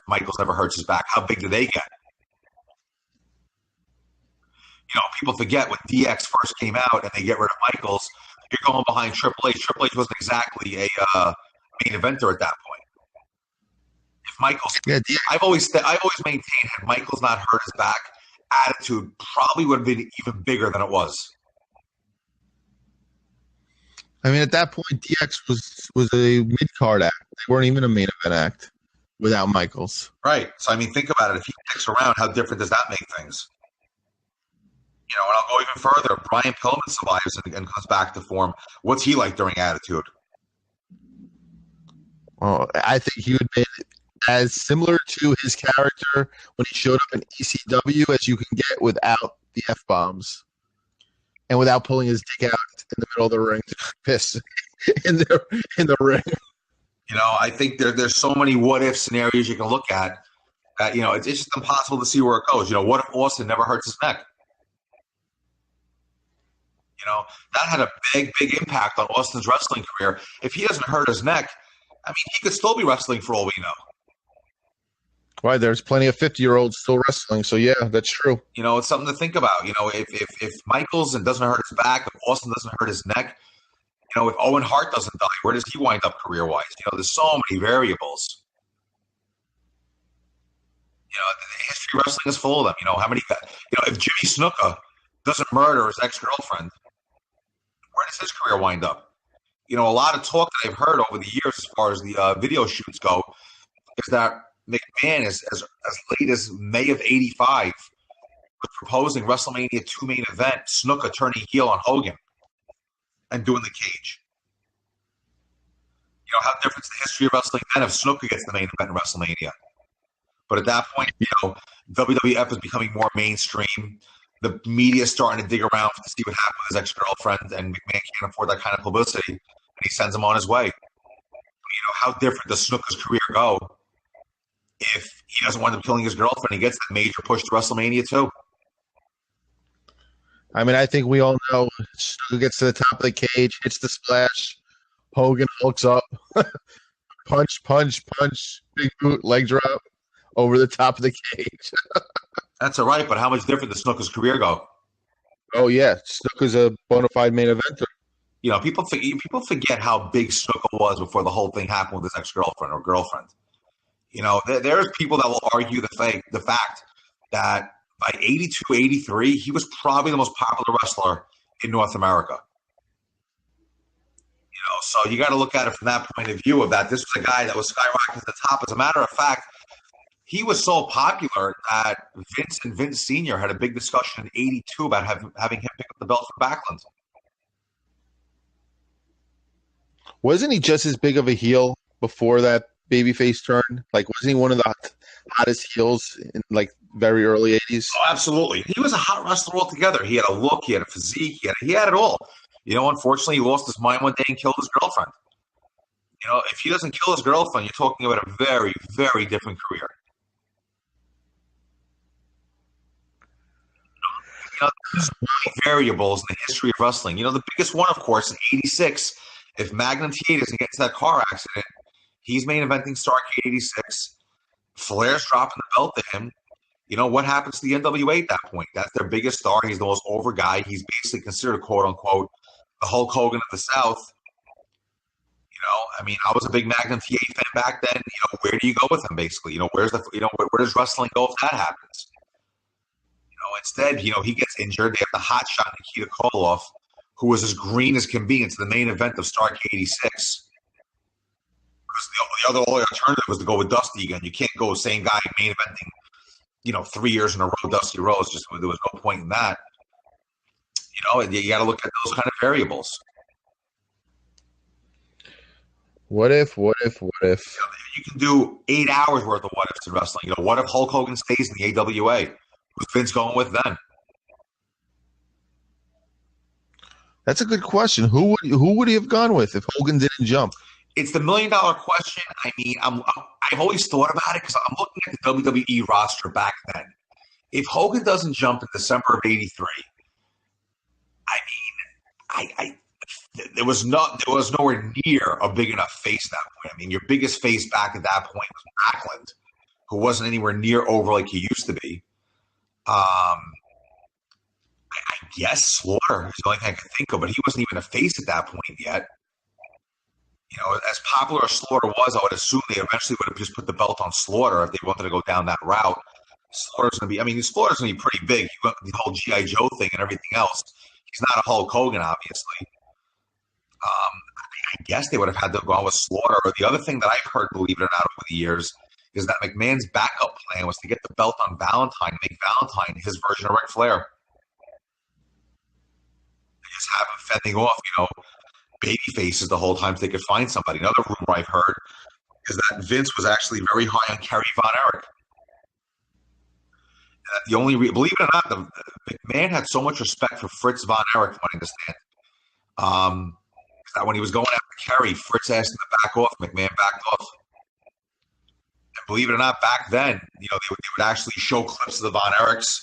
Michaels never hurts his back? How big do they get? People forget when DX first came out and they get rid of Michaels, you're going behind Triple H. Triple H wasn't exactly a main eventer at that point. If Michaels, I've always maintained had Michaels not hurt his back, Attitude probably would have been even bigger than it was. I mean, at that point, DX was a mid-card act. They weren't even a main event act without Michaels. Right. So, I mean, think about it. If he sticks around, how different does that make things? And I'll go even further. Brian Pillman survives and comes back to form. What's he like during Attitude? Well, I think he would be as similar to his character when he showed up in ECW as you can get without the F-bombs and without pulling his dick out in the middle of the ring to piss in the ring. I think there's so many what-if scenarios you can look at that, it's just impossible to see where it goes. What if Austin never hurts his neck? That had a big impact on Austin's wrestling career. If he doesn't hurt his neck, I mean, he could still be wrestling for all we know. Why? There's plenty of 50-year-olds still wrestling. So, yeah, that's true. It's something to think about. If Michaels doesn't hurt his back, if Austin doesn't hurt his neck, if Owen Hart doesn't die, where does he wind up career-wise? There's so many variables. The history of wrestling is full of them. How many? If Jimmy Snuka doesn't murder his ex-girlfriend, where does his career wind up? A lot of talk that I've heard over the years as far as the video shoots go is that McMahon is as late as May of '85 was proposing WrestleMania 2 main event, Snuka turning heel on Hogan and doing the cage. How different is the history of wrestling then if Snuka gets the main event in WrestleMania? But at that point, WWF is becoming more mainstream. The media is starting to dig around to see what happened with his ex-girlfriend, and McMahon can't afford that kind of publicity, and he sends him on his way. How different does Snuka's career go if he doesn't wind up killing his girlfriend? He gets that major push to WrestleMania too. I mean, I think we all know Snuka gets to the top of the cage, hits the splash, Hogan hulks up, punch, big boot, leg drop, over the top of the cage. That's all right, but how much different does Snuka's career go? Oh, yeah. Snuka's a bona fide main eventer. People forget how big Snuka was before the whole thing happened with his ex-girlfriend or girlfriend. There's people that will argue the fact that by 82, 83, he was probably the most popular wrestler in North America. So you got to look at it from that point of view of that this was a guy that was skyrocketing to the top. As a matter of fact, he was so popular that Vince and Vince Sr. had a big discussion in '82 about having him pick up the belt from Backlund. Wasn't he just as big of a heel before that babyface turn? Like, wasn't he one of the hottest heels in, very early 80s? Oh, absolutely. He was a hot wrestler altogether. He had a look, he had a physique, he had it all. Unfortunately, he lost his mind one day and killed his girlfriend. If he doesn't kill his girlfriend, you're talking about a very, very different career. there's many variables in the history of wrestling. The biggest one, of course, in '86. If Magnum TA doesn't get into that car accident, he's main eventing Starrcade '86. Flair's dropping the belt to him. What happens to the NWA at that point? That's their biggest star. He's the most over guy. He's basically considered, quote unquote, the Hulk Hogan of the South. I was a big Magnum TA fan back then. Where do you go with him? Basically, where does wrestling go if that happens? Instead, he gets injured. They have the hot shot Nikita Koloff, who was as green as can be, into the main event of Starrcade '86. Because the only alternative was to go with Dusty again. You can't go same guy main eventing, 3 years in a row, Dusty Rhodes. Just there was no point in that. You got to look at those kind of variables. What if? You can do 8 hours worth of what ifs in wrestling. What if Hulk Hogan stays in the AWA? Who's Vince going with then? That's a good question. Who would he have gone with if Hogan didn't jump? It's the $1 million question. I've always thought about it because I'm looking at the WWE roster back then. If Hogan doesn't jump in December of '83, there was nowhere near a big enough face at that point. Your biggest face back at that point was Backlund, who wasn't anywhere near over like he used to be. I guess Slaughter is the only thing I can think of, but he wasn't even a face at that point yet. As popular as Slaughter was, I would assume they eventually would have just put the belt on Slaughter if they wanted to go down that route. Slaughter's going to be pretty big. You got the whole G.I. Joe thing and everything else. He's not a Hulk Hogan, obviously. I guess they would have had to go with Slaughter. Or the other thing that I've heard, believe it or not, over the years, is that McMahon's backup plan was to get the belt on Valentine and make Valentine his version of Ric Flair. They just have him fending off, baby faces the whole time so they could find somebody. Another rumor I've heard is that Vince was actually very high on Kerry Von Erich. Believe it or not, McMahon had so much respect for Fritz Von Erich wanting to stand. That when he was going after Kerry, Fritz asked him to back off. McMahon backed off. And believe it or not, back then, they would actually show clips of the Von Erichs.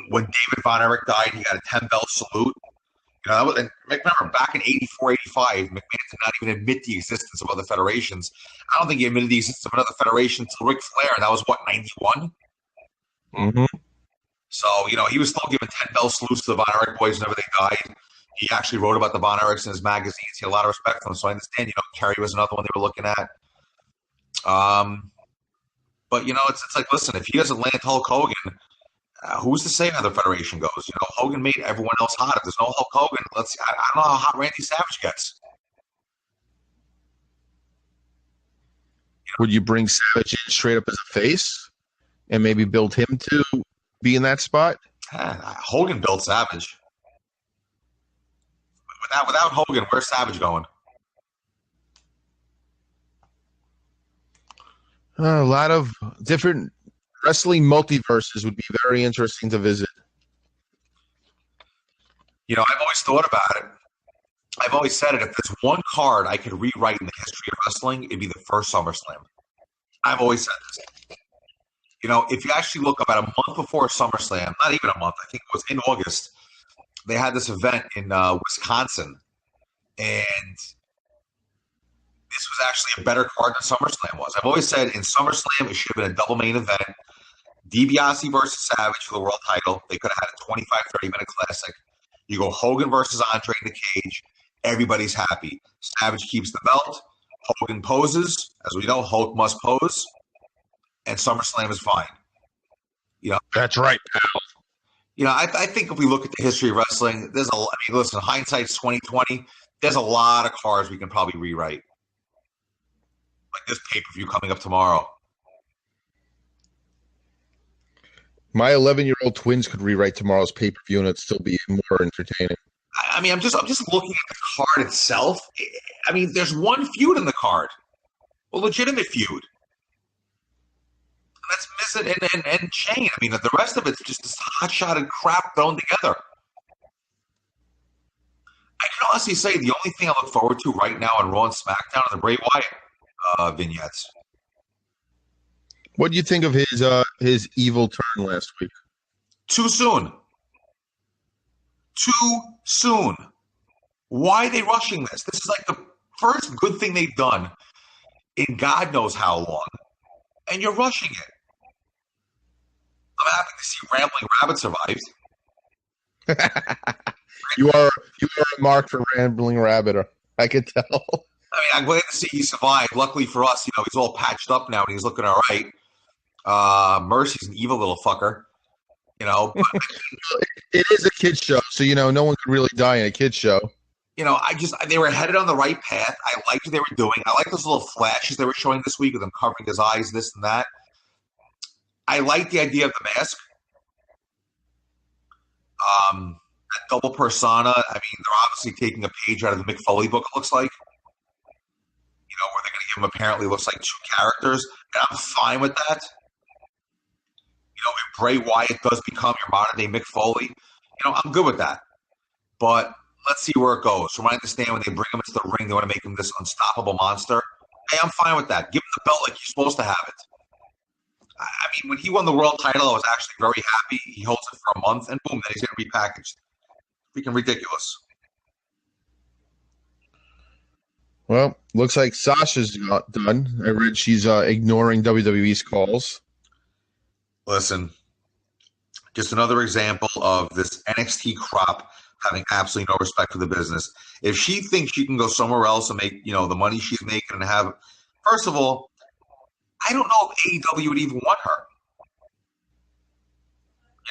When David Von Erich died, he got a 10-bell salute. And remember, back in '84, '85, McMahon did not even admit the existence of other federations. I don't think he admitted the existence of another federation until Ric Flair, and that was, 91? Mm-hmm. So, he was still giving 10-bell salutes to the Von Erich boys whenever they died. He actually wrote about the Von Erichs in his magazines. He had a lot of respect for them. So I understand, Kerry was another one they were looking at. But, it's like, listen, if he doesn't land Hulk Hogan, who's to say how the federation goes? Hogan made everyone else hot. If there's no Hulk Hogan, I don't know how hot Randy Savage gets. Would you bring Savage in straight up as a face and maybe build him to be in that spot? Hogan built Savage. Without Hogan, where's Savage going? A lot of different wrestling multiverses would be very interesting to visit. I've always thought about it. I've always said it. If there's one card I could rewrite in the history of wrestling, it'd be the first SummerSlam. I've always said this. If you actually look about a month before SummerSlam, not even a month, I think it was in August, they had this event in Wisconsin, and this was actually a better card than SummerSlam was. I've always said in SummerSlam it should have been a double main event. DiBiase versus Savage for the world title. They could have had a 25, 30-minute classic. You go Hogan versus Andre in the cage. Everybody's happy. Savage keeps the belt. Hogan poses. As we know, Hulk must pose. And SummerSlam is fine. That's right, pal. I think if we look at the history of wrestling, there's listen, hindsight's 2020. There's a lot of cards we can probably rewrite. Like this pay-per-view coming up tomorrow. My 11-year-old twins could rewrite tomorrow's pay-per-view and it'd still be more entertaining. I'm just looking at the card itself. There's one feud in the card. A legitimate feud. Let's miss it and chain. The rest of it's just this hot-shotted crap thrown together. I can honestly say the only thing I look forward to right now on Raw and SmackDown are the Bray Wyatt vignettes. What do you think of his evil turn last week? Too soon. too soon. Why are they rushing this? This is like the first good thing they've done in God knows how long, and you're rushing it. I'm happy to see Rambling Rabbit survived. You are a mark for Rambling Rabbit. I could tell. I mean, I'm glad to see he survived. Luckily for us, he's all patched up now and he's looking all right. Mercy's an evil little fucker. But it is a kid's show, so no one could really die in a kid's show. They were headed on the right path. I liked what they were doing. I like those little flashes they were showing this week with them covering his eyes, this and that. I like the idea of the mask. That double persona. I mean, they're obviously taking a page out of the Mick Foley book, it looks like. Where they're going to give him apparently looks like two characters. And I'm fine with that. If Bray Wyatt does become your modern-day Mick Foley, I'm good with that. But let's see where it goes. From what I understand, when they bring him into the ring, they want to make him this unstoppable monster. Hey, I'm fine with that. Give him the belt like you're supposed to have it. I mean, when he won the world title, I was actually very happy. He holds it for a month, and boom, then he's getting repackaged. Freaking ridiculous. Well, looks like Sasha's not done. I read she's ignoring WWE's calls. Listen, just another example of this NXT crop having absolutely no respect for the business. If she thinks she can go somewhere else and make, the money she's making and have, first of all, I don't know if AEW would even want her.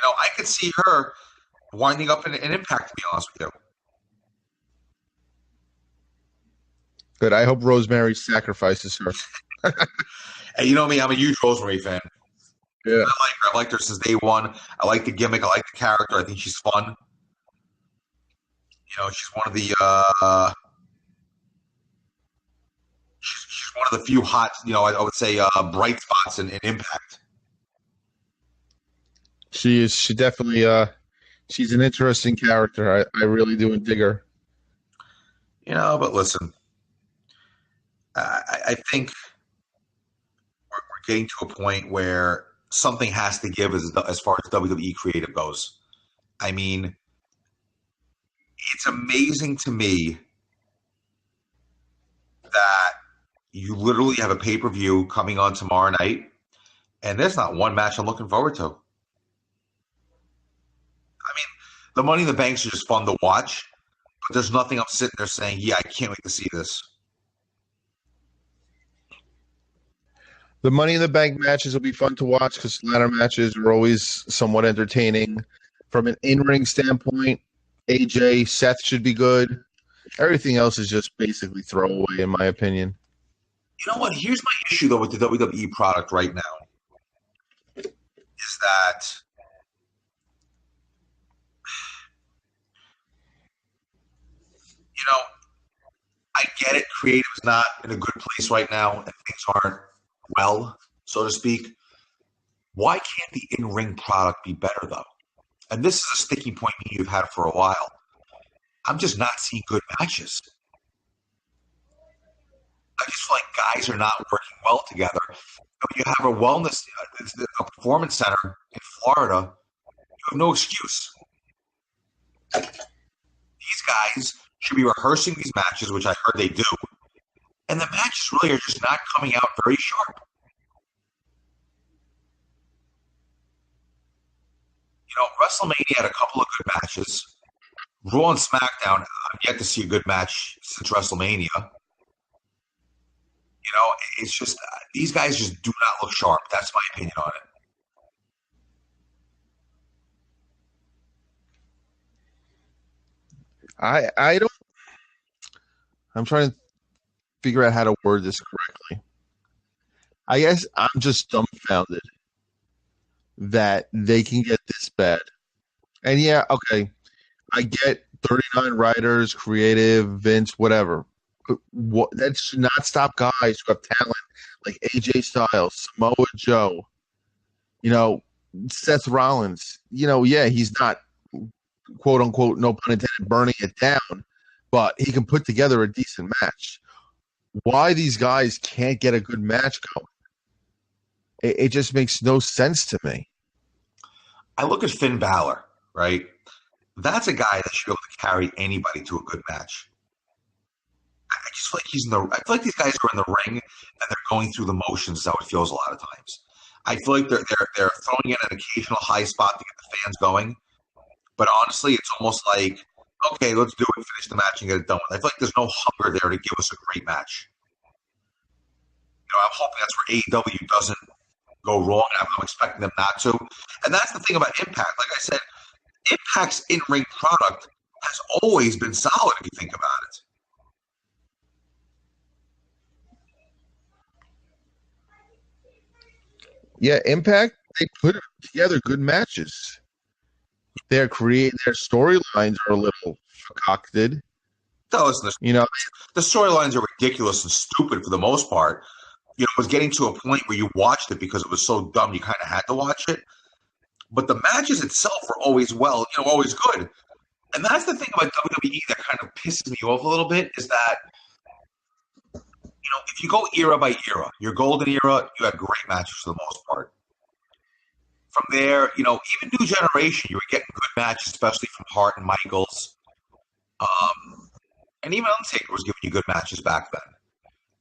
I could see her winding up in an Impact, to be honest with you. Good. I hope Rosemary sacrifices her. Hey, you know me, I'm a huge Rosemary fan. Yeah. I like her. I've liked her since day one. I like the gimmick. I like the character. I think she's fun. She's one of the she's one of the few hot, I would say bright spots in Impact. She is. She definitely. She's an interesting character. I really do dig her. But listen, I think we're getting to a point where something has to give as far as WWE creative goes. I mean, it's amazing to me that you literally have a pay-per-view coming on tomorrow night, and there's not one match I'm looking forward to. I mean, the Money in the Banks are just fun to watch, but there's nothing I'm sitting there saying, yeah, I can't wait to see this. The Money in the Bank matches will be fun to watch because ladder matches are always somewhat entertaining. From an in-ring standpoint, AJ, Seth should be good. Everything else is just basically throwaway, in my opinion. You know what? Here's my issue, though, with the WWE product right now. Is that I get it. Creative is not in a good place right now, and things aren't well, so to speak. Why can't the in-ring product be better, though? And this is a sticking point you've had for a while. I'm just not seeing good matches. I just feel like guys are not working well together. You have a wellness, a performance center in Florida. You have no excuse. These guys should be rehearsing these matches, which I heard they do. And the matches really are just not coming out very sharp. WrestleMania had a couple of good matches. Raw and SmackDown, I've yet to see a good match since WrestleMania. It's just these guys just do not look sharp. That's my opinion on it. I don't. I'm trying to figure out how to word this correctly. I guess I'm just dumbfounded that they can get this bad. And yeah, okay, I get 39 writers, creative, Vince, whatever. But that should not stop guys who have talent like AJ Styles, Samoa Joe, Seth Rollins. Yeah, he's not, quote unquote, no pun intended, burning it down, but he can put together a decent match. Why these guys can't get a good match going? It just makes no sense to me. I look at Finn Balor, right? That's a guy that should be able to carry anybody to a good match. I just feel like I feel like these guys are in the ring and they're going through the motions. Is how it feels a lot of times. I feel like they're throwing in an occasional high spot to get the fans going, but honestly, it's almost like, okay, let's do it, finish the match, and get it done with. I feel like there's no hunger there to give us a great match. I'm hoping that's where AEW doesn't go wrong. I'm expecting them not to, and that's the thing about Impact. Like I said, Impact's in-ring product has always been solid if you think about it. Yeah, Impact, they put together good matches. Their storylines are a little concocted. No, listen, the storylines are ridiculous and stupid for the most part. It was getting to a point where you watched it because it was so dumb you kind of had to watch it. But the matches itself were always always good. And that's the thing about WWE that kind of pisses me off a little bit is that, if you go era by era, your golden era, you had great matches for the most part. From there, even New Generation, you were getting good matches, especially from Hart and Michaels. And even Undertaker was giving you good matches back then.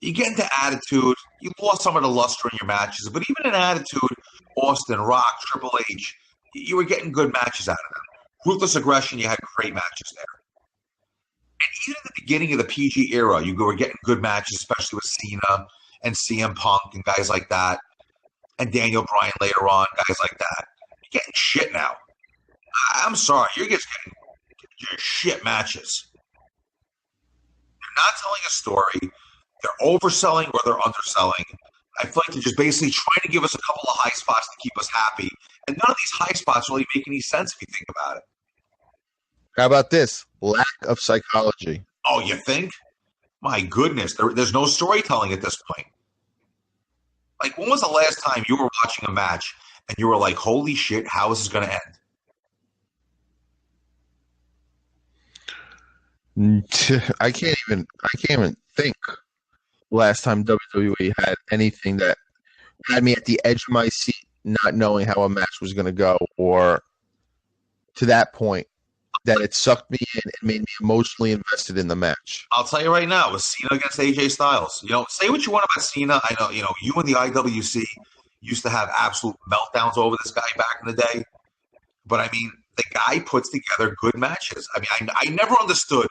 You get into Attitude, you lost some of the luster in your matches, but even in Attitude, Austin, Rock, Triple H, you were getting good matches out of them. Ruthless Aggression, you had great matches there. And even at the beginning of the PG era, you were getting good matches, especially with Cena and CM Punk and guys like that. And Daniel Bryan later on, guys like that. You're getting shit now. I'm sorry, you're just getting your shit matches. They're not telling a story. They're overselling or they're underselling. I feel like they're just basically trying to give us a couple of high spots to keep us happy. And none of these high spots really make any sense if you think about it. How about this? Lack of psychology. Oh, you think? My goodness, there's no storytelling at this point. Like, when was the last time you were watching a match and you were like, holy shit, how is this going to end? I can't even think last time WWE had anything that had me at the edge of my seat, not knowing how a match was going to go, or to that point that it sucked me in and made me emotionally invested in the match. I'll tell you right now, with Cena against AJ Styles, say what you want about Cena. I know, you and the IWC used to have absolute meltdowns over this guy back in the day. But I mean, the guy puts together good matches. I mean, I never understood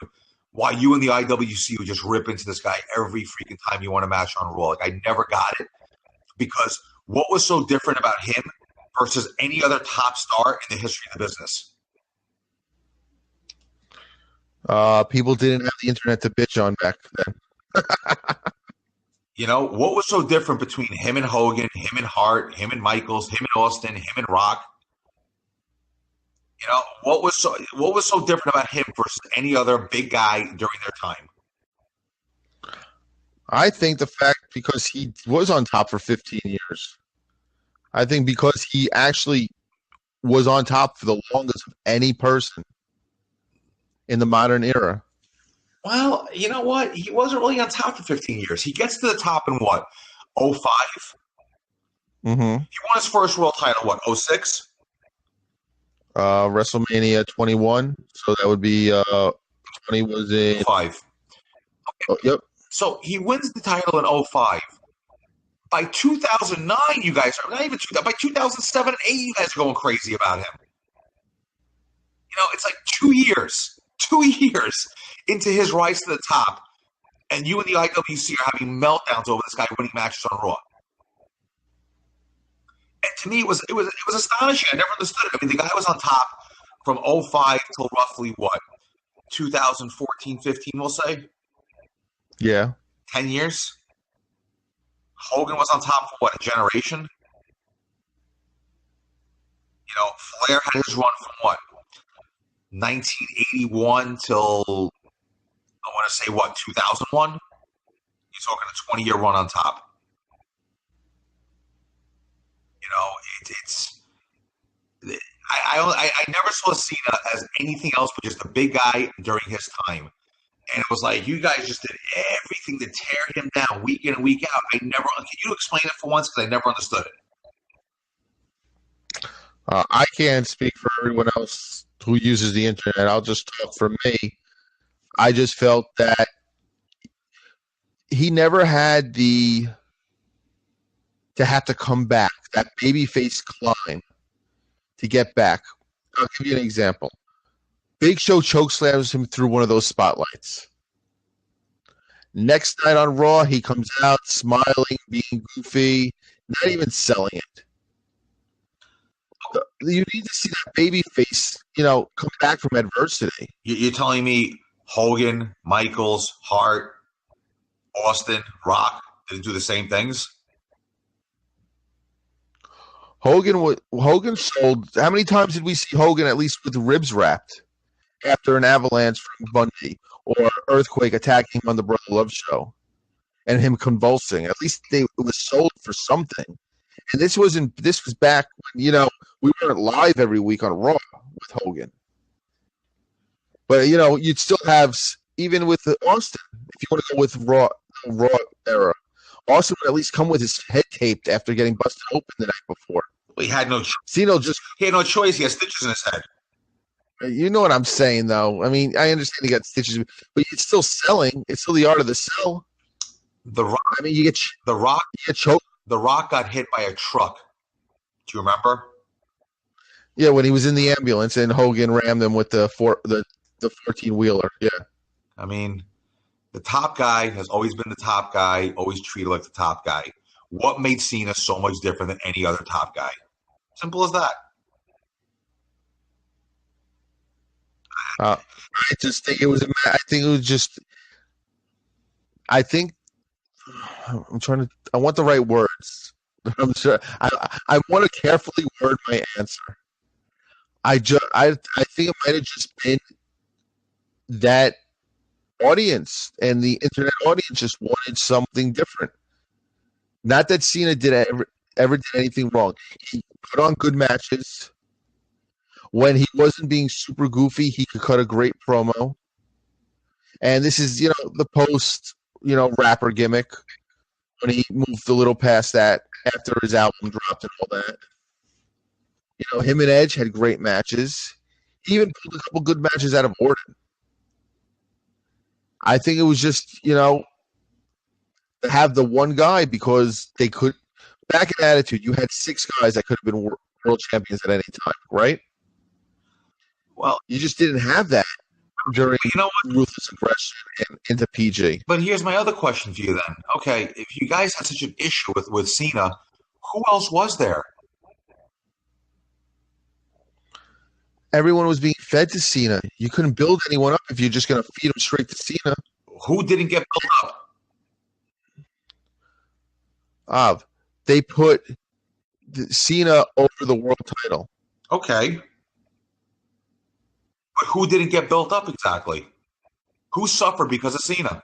why you and the IWC would just rip into this guy every freaking time you want a match on Raw. Like, I never got it. Because what was so different about him versus any other top star in the history of the business? People didn't have the internet to bitch on back then. What was so different between him and Hogan, him and Hart, him and Michaels, him and Austin, him and Rock? What was so different about him versus any other big guy during their time? I think the fact because he was on top for 15 years. I think because he actually was on top for the longest of any person in the modern era. Well, you know what? He wasn't really on top for 15 years. He gets to the top in what? 05? Mm-hmm. He won his first world title, what, 06? WrestleMania 21. So that would be 20 was in 05. Okay. Oh, yep. So he wins the title in 05. By 2009, you guys are not even by 2007 and 8, you guys are going crazy about him. It's like 2 years into his rise to the top, and you and the IWC are having meltdowns over this guy winning matches on Raw. And to me, it was astonishing. I never understood it. I mean, the guy was on top from 05 till roughly what, 2014, 15, we'll say. Yeah. 10 years. Hogan was on top for what, a generation? Flair had his run from what, 1981 till, I want to say, what, 2001? You're talking a 20-year run on top. I never saw Cena as anything else but just a big guy during his time. And it was like, you guys just did everything to tear him down week in and week out. Can you explain it for once? Because I never understood I can't speak for everyone else who uses the internet. I'll just talk for me. I just felt that he never had to have to come back, that babyface climb to get back. I'll give you an example. Big Show chokeslams him through one of those spotlights. Next night on Raw, he comes out smiling, being goofy, not even selling it. You need to see that baby face, come back from adversity. You're telling me Hogan, Michaels, Hart, Austin, Rock didn't do the same things? Hogan sold. How many times did we see Hogan at least with ribs wrapped after an avalanche from Bundy or Earthquake attacking him on the Brother Love show and him convulsing? At least it was sold for something. And this was back when, we weren't live every week on Raw with Hogan. But, you'd still have, even with Austin, if you want to go with Raw era, Austin would at least come with his head taped after getting busted open the night before. Well, he had no He had no choice. He had stitches in his head. You know what I'm saying, though. I mean, I understand he got stitches, but it's still selling. It's still the art of the sell. The Rock. I mean, you get choked. The Rock got hit by a truck. Do you remember? Yeah, when he was in the ambulance and Hogan rammed him with the 14-wheeler. Yeah. I mean, the top guy has always been the top guy, always treated like the top guy. What made Cena so much different than any other top guy? Simple as that. I just think it was. I think it was just. I think I'm trying to. I want the right words. I'm sure. I want to carefully word my answer. I think it might have just been that audience and the internet audience just wanted something different. Not that Cena ever did anything wrong. He put on good matches. When he wasn't being super goofy, he could cut a great promo. And this is, the post, rapper gimmick when he moved a little past that after his album dropped and all that. Him and Edge had great matches. He even pulled a couple good matches out of Orton. I think it was just, to have the one guy because they could. Back in Attitude, you had 6 guys that could have been world champions at any time, right? Well, you just didn't have that during Ruthless Aggression and into PG. But here's my other question for you then. Okay, if you guys had such an issue with Cena, who else was there? Everyone was being fed to Cena. You couldn't build anyone up if you're just going to feed them straight to Cena. Who didn't get built up? They put Cena over the world title. Okay. But who didn't get built up exactly? Who suffered because of Cena?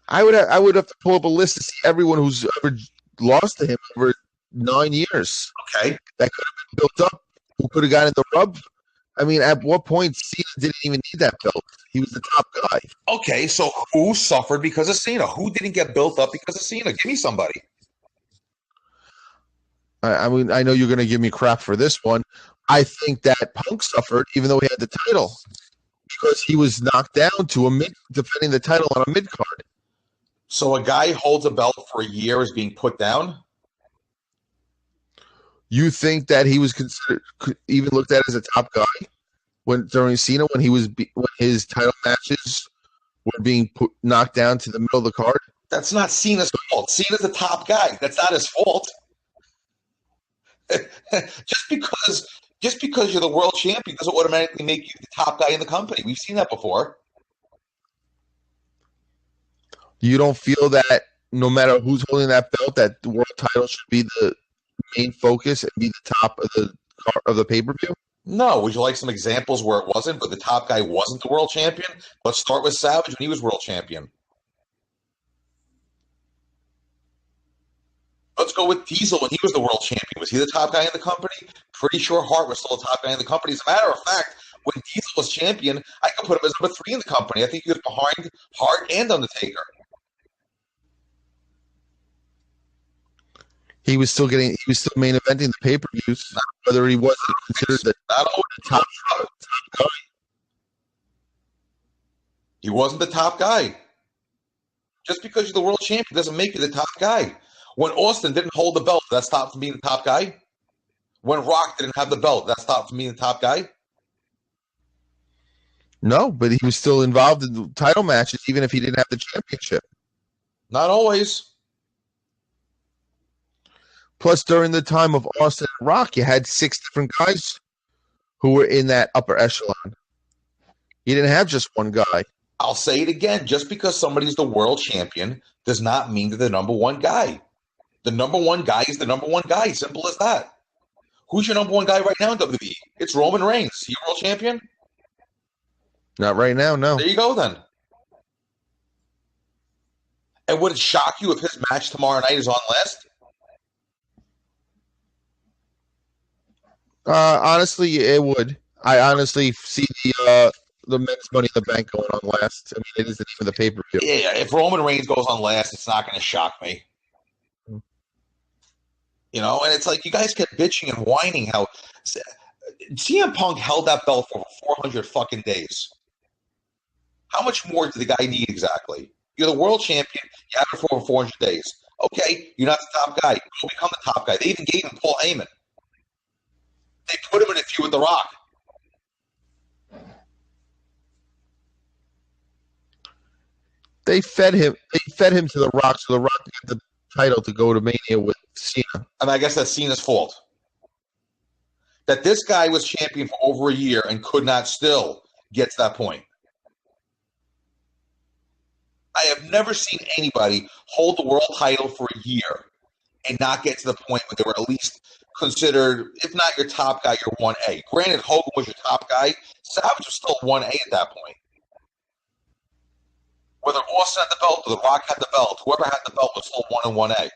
I would have to pull up a list to see everyone who's ever lost to him over 9 years. Okay. That could have been built up. Who could have gotten the rub? I mean, at what point Cena didn't even need that belt? He was the top guy. Okay, so who suffered because of Cena? Who didn't get built up because of Cena? Give me somebody. I mean, I know you're going to give me crap for this one. I think that Punk suffered, even though he had the title, because he was knocked down to defending the title on a mid card. So a guy holds a belt for a year is being put down? You think that he was considered, even looked at as a top guy during Cena when his title matches were being knocked down to the middle of the card? That's not Cena's fault. Cena's the top guy. That's not his fault. Just because you're the world champion doesn't automatically make you the top guy in the company. We've seen that before. You don't feel that no matter who's holding that belt, that the world title should be the main focus and be the top of the pay-per-view? No. Would you like some examples where it wasn't, but the top guy wasn't the world champion? Let's start with Savage when he was world champion. Let's go with Diesel when he was the world champion. Was he the top guy in the company? Pretty sure Hart was still the top guy in the company. As a matter of fact, when Diesel was champion, I could put him as number 3 in the company. I think he was behind Hart and Undertaker. He was still main eventing the pay-per-views, whether he wasn't considered the Not always. top guy. He wasn't the top guy. Just because you're the world champion doesn't make you the top guy. When Austin didn't hold the belt, that stopped from being the top guy. When Rock didn't have the belt, that stopped from being the top guy. No, but he was still involved in the title matches, even if he didn't have the championship. Not always. Plus, during the time of Austin and Rock, you had 6 different guys who were in that upper echelon. You didn't have just one guy. I'll say it again. Just because somebody's the world champion does not mean they're the number one guy. The number one guy is the number one guy. Simple as that. Who's your number one guy right now in WWE? It's Roman Reigns. He a world champion? Not right now, no. There you go then. And would it shock you if his match tomorrow night is on last? Honestly, it would. I honestly see the men's Money in the Bank going on last. I mean, it isn't even the pay-per-view. Yeah, if Roman Reigns goes on last, it's not going to shock me. You know, and it's like you guys kept bitching and whining how CM Punk held that belt for 400 fucking days. How much more did the guy need exactly? You're the world champion. You have it for over 400 days. Okay, you're not the top guy. Go become the top guy. They even gave him Paul Heyman. They put him in a feud with The Rock. They fed him to The Rock, so The Rock got the title to go to Mania with Cena. And I guess that's Cena's fault. That this guy was champion for over a year and could not still get to that point. I have never seen anybody hold the world title for a year and not get to the point where they were at least considered, if not your top guy, your 1A. Granted, Hogan was your top guy. Savage was still 1A at that point. Whether Austin had the belt or The Rock had the belt, whoever had the belt was still 1 and 1A.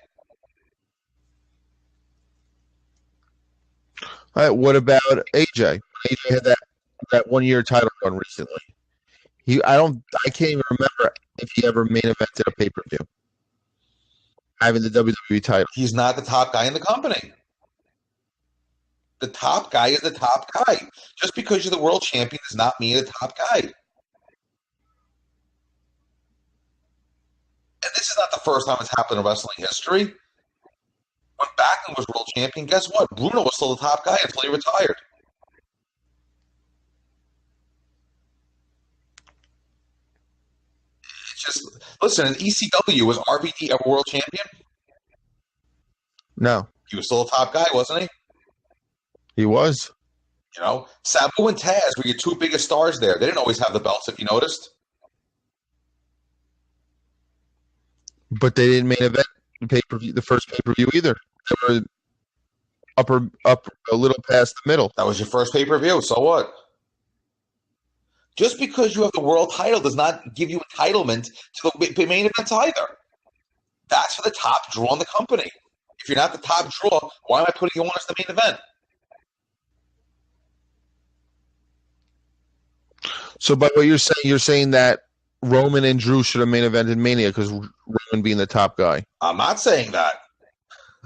All right, what about AJ? AJ had that 1 year title run recently. I can't even remember if he ever main evented a pay-per-view. Having the WWE title. He's not the top guy in the company. The top guy is the top guy. Just because you're the world champion does not mean you're the top guy. And this is not the first time it's happened in wrestling history. When Backlund was world champion, guess what? Bruno was still the top guy until he retired. It's just, listen, in ECW, was RVD ever world champion? No. He was still a top guy, wasn't he? He was. You know, Sabu and Taz were your two biggest stars there. They didn't always have the belts, if you noticed. But they didn't main event the first pay-per-view either. They were up a little past the middle. That was your first pay-per-view, so what? Just because you have the world title does not give you entitlement to the main events either. That's for the top draw in the company. If you're not the top draw, why am I putting you on as the main event? So by what you're saying that Roman and Drew should have main evented Mania because Roman being the top guy. I'm not saying that.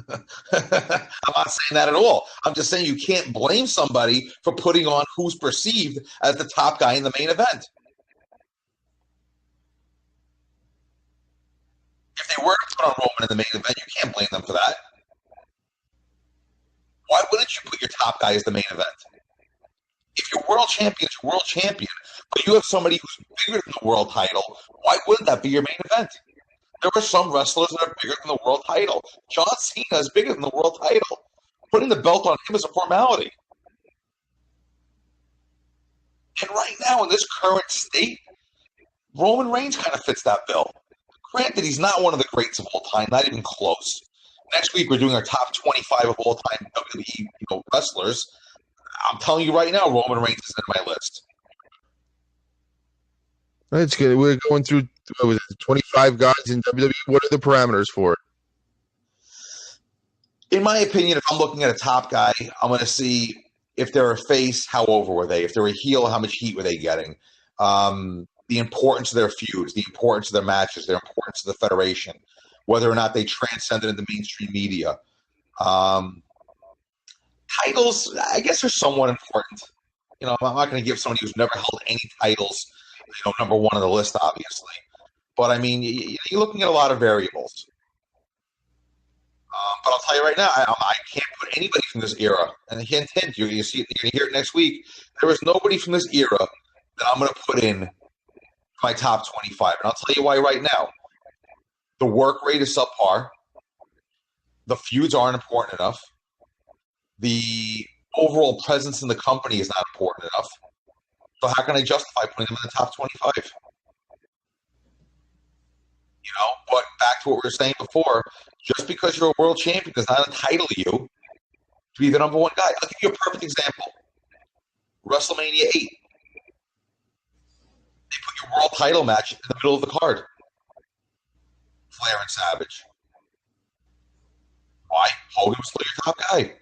I'm not saying that at all. I'm just saying you can't blame somebody for putting on who's perceived as the top guy in the main event. If they were to put on Roman in the main event, you can't blame them for that. Why wouldn't you put your top guy as the main event? If you're world champion, it's your world champion. But you have somebody who's bigger than the world title. Why wouldn't that be your main event? There are some wrestlers that are bigger than the world title. John Cena is bigger than the world title. Putting the belt on him is a formality. And right now, in this current state, Roman Reigns kind of fits that bill. Granted, he's not one of the greats of all time, not even close. Next week, we're doing our top 25 of all time WWE wrestlers. I'm telling you right now, Roman Reigns is in my list. That's good. We're going through 25 guys in WWE. What are the parameters for it? In my opinion, if I'm looking at a top guy, I'm going to see if they're a face, how over were they? If they're a heel, how much heat were they getting? The importance of their feuds, the importance of their matches, their importance to the federation, whether or not they transcended into mainstream media. Titles, I guess, are somewhat important. I'm not going to give somebody who's never held any titles, number one on the list, obviously. But, I mean, you're looking at a lot of variables. But I'll tell you right now, I can't put anybody from this era. And hint, you're going to hear it next week. There is nobody from this era that I'm going to put in my top 25. And I'll tell you why right now. The work rate is subpar. The feuds aren't important enough. The overall presence in the company is not important enough. So how can I justify putting them in the top 25? But back to what we were saying before, just because you're a world champion does not entitle you to be the number one guy. I'll give you a perfect example. WrestleMania 8. They put your world title match in the middle of the card. Flair and Savage. Why? Hogan was still your top guy.